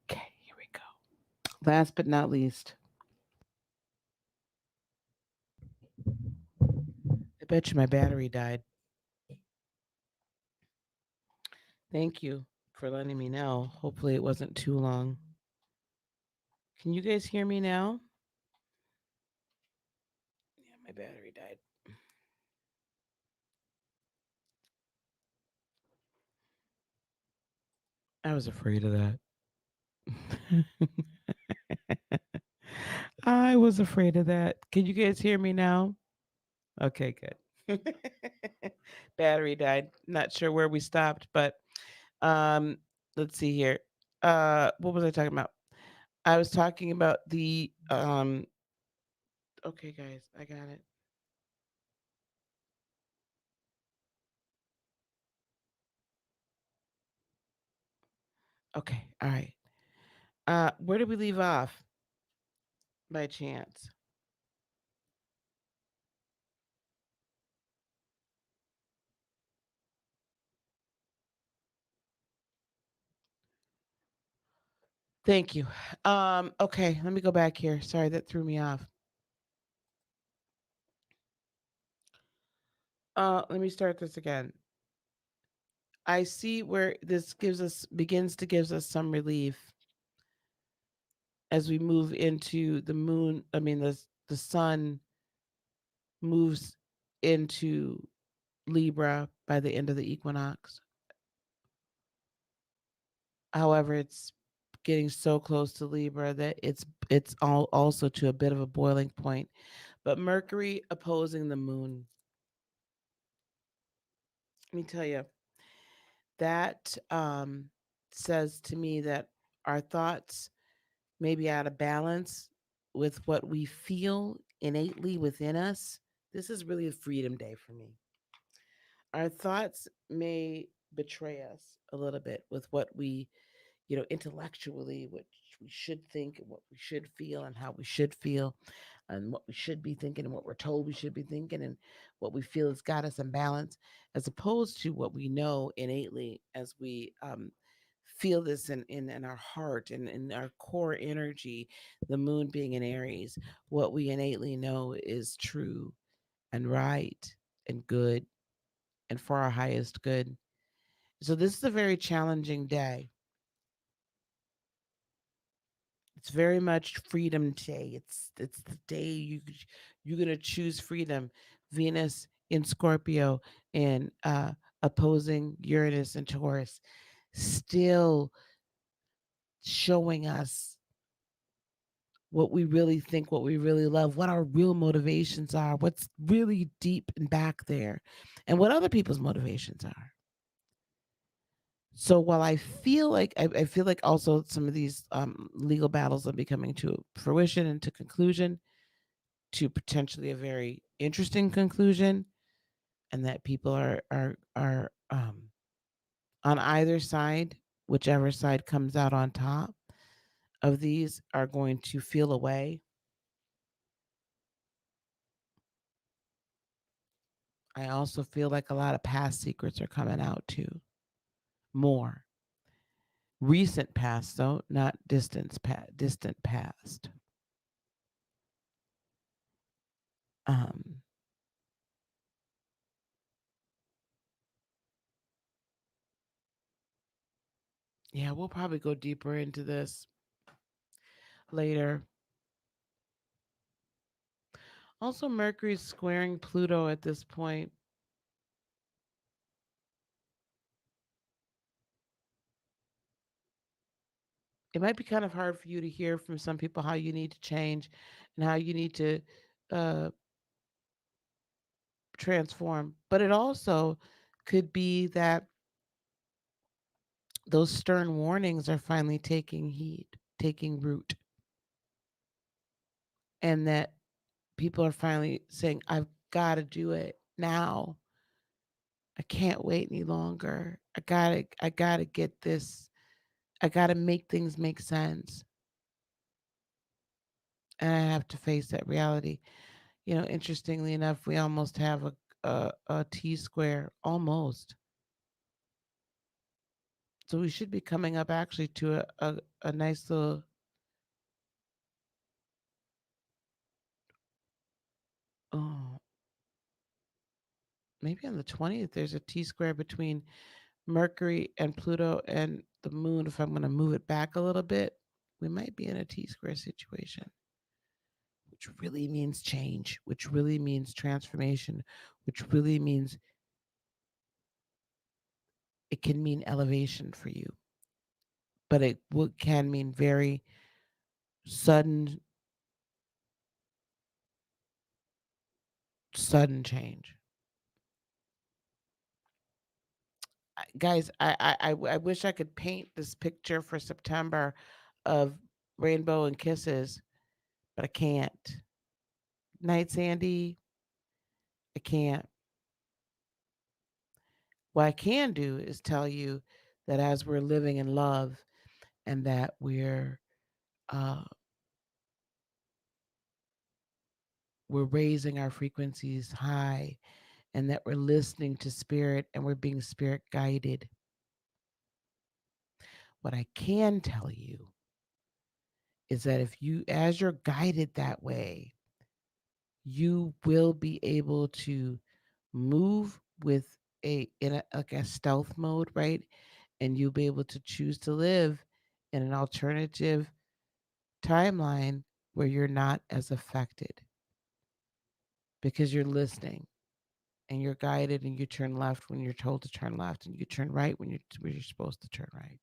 Okay, here we go. Last but not least, I bet you my battery died. Thank you for letting me know. Hopefully it wasn't too long. Can you guys hear me now? Yeah, my battery died. I was afraid of that. I was afraid of that. Can you guys hear me now? Okay, good. Battery died. Not sure where we stopped, but um let's see here. What was I talking about? I was talking about the okay guys, I got it. Okay, all right. Where did we leave off by chance? Thank you. Okay, let me go back here. Sorry, that threw me off. Let me start this again. I see where this begins to gives us some relief as we move into the moon. I mean, the sun moves into Libra by the end of the equinox. However, it's getting so close to Libra that it's all also to a bit of a boiling point. But Mercury opposing the moon. Let me tell you, that says to me that our thoughts may be out of balance with what we feel innately within us. This is really a freedom day for me. Our thoughts may betray us a little bit with what we, intellectually, what we should think and what we should feel and how we should feel and what we should be thinking and what we're told we should be thinking and what we feel has got us in balance, as opposed to what we know innately as we feel this in our heart and in our core energy, the moon being in Aries, what we innately know is true and right and good and for our highest good. So this is a very challenging day. It's very much freedom day. It's the day you're gonna choose freedom. Venus in Scorpio and opposing Uranus and Taurus, still showing us what we really think, what we really love, what our real motivations are, what's really deep and back there, and what other people's motivations are. So while I feel like also some of these legal battles are becoming to fruition and to conclusion, to potentially a very interesting conclusion, and that people are on either side, whichever side comes out on top of these, are going to feel away. I also feel like a lot of past secrets are coming out too. More recent past, though, not distant past. Um, yeah, we'll probably go deeper into this later. Also, Mercury's squaring Pluto at this point. It might be kind of hard for you to hear from some people how you need to change and how you need to uh, transform. But it also could be that those stern warnings are finally taking heed, taking root, and that people are finally saying, I've got to do it now. I can't wait any longer. I gotta get this. I gotta make things make sense. And I have to face that reality. Interestingly enough, we almost have a T square almost. So we should be coming up actually to a nice little oh maybe on the 20th there's a T square between Mercury and Pluto and the moon. If I'm gonna move it back a little bit, we might be in a T square situation, which really means change, which really means transformation, which really means it can mean elevation for you. But can mean very sudden sudden change. Guys, I wish I could paint this picture for September of rainbow and kisses, but I can't. Night, Sandy, I can't. What I can do is tell you that as we're living in love and that uh, we're raising our frequencies high and that we're listening to spirit and we're being spirit guided. What I can tell you is that if you, as you're guided that way, you will be able to move with like a stealth mode, right? And you'll be able to choose to live in an alternative timeline where you're not as affected because you're listening and you're guided and you turn left when you're told to turn left and you turn right when you're supposed to turn right.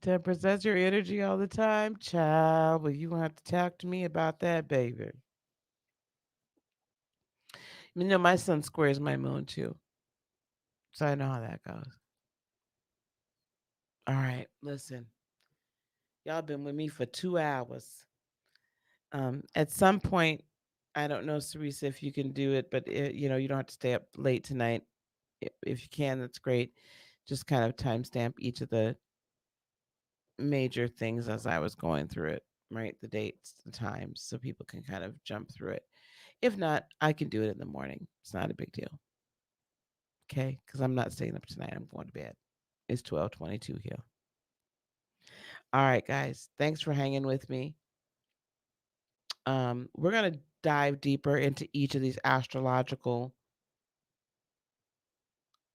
Temperance, that's your energy all the time, child. Well, you gonna have to talk to me about that, baby. My sun squares my moon too, so I know how that goes. All right, listen, y'all been with me for 2 hours. At some point, I don't know, Sarisa, if you can do it, but you don't have to stay up late tonight. If you can, that's great. Just kind of timestamp each of the major things as I was going through it. right? The dates, the times, so people can kind of jump through it. If not, I can do it in the morning. It's not a big deal. Okay? Because I'm not staying up tonight. I'm going to bed. It's 12:22 here. All right, guys. Thanks for hanging with me. We're going to dive deeper into each of these astrological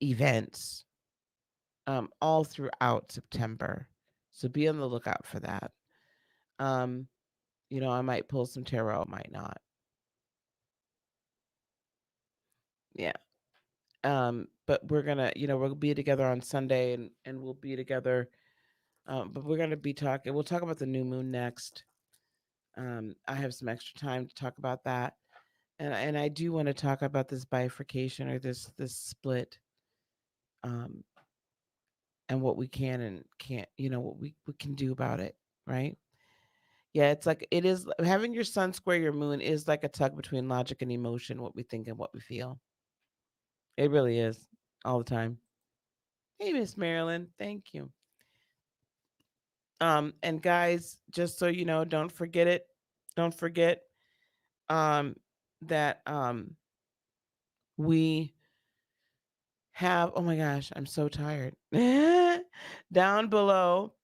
events all throughout September. So be on the lookout for that. Um, I might pull some tarot, might not. Yeah. But we're gonna, we'll be together on Sunday and we'll be together. But we're gonna be talking. We'll talk about the new moon next. I have some extra time to talk about that, and I do want to talk about this bifurcation or this split, um, and what we can and can't, what we can do about it, right? Yeah, it's like it is having your sun square your moon is like a tug between logic and emotion, what we think and what we feel. It really is all the time. Hey, Miss Marilyn, thank you. And guys, just so you know, don't forget it. Don't forget um that we have, oh my gosh, I'm so tired. Down below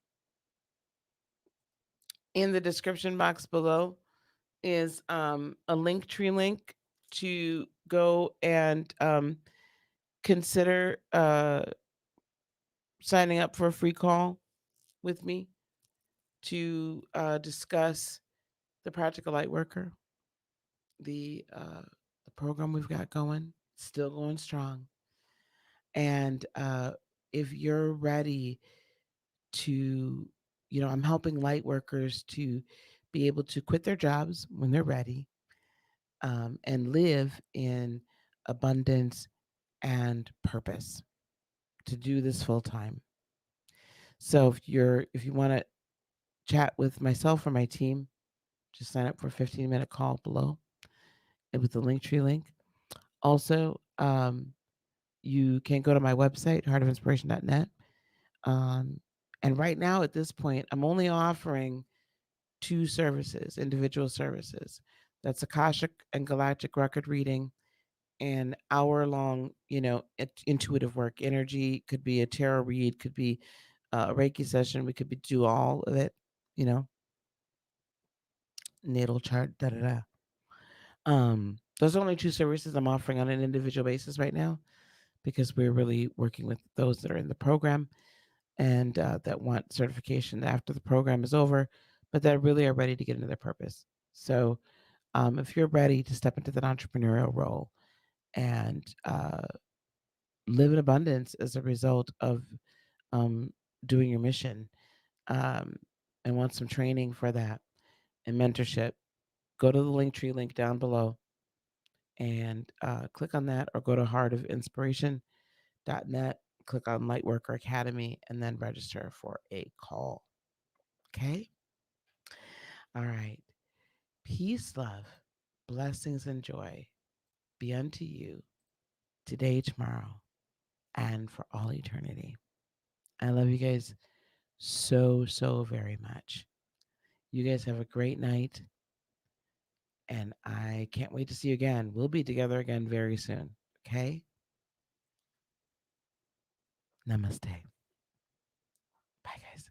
in the description box below is a link tree link to go and consider signing up for a free call with me to discuss the Practical Light Worker, the program we've got going, still going strong. And if you're ready to, I'm helping light workers to be able to quit their jobs when they're ready, and live in abundance and purpose to do this full time. So if you want to chat with myself or my team, just sign up for a 15-minute call below with the Linktree link. Also, you can go to my website, heartofinspiration.net. And right now, at this point, I'm only offering 2 services, individual services. That's Akashic and Galactic record reading and hour-long, intuitive work. Energy could be a tarot read, could be a Reiki session. We could do all of it, natal chart, da da da. Those are only 2 services I'm offering on an individual basis right now because we're really working with those that are in the program and that want certification after the program is over, but that really are ready to get into their purpose. So if you're ready to step into that entrepreneurial role and live in abundance as a result of doing your mission, and want some training for that and mentorship, go to the Linktree link down below and click on that, or go to heartofinspiration.net, click on Lightworker Academy, and then register for a call. Okay? All right. Peace, love, blessings, and joy be unto you today, tomorrow, and for all eternity. I love you guys so, so very much. You guys have a great night, and I can't wait to see you again. We'll be together again very soon. Okay? Namaste. Bye, guys.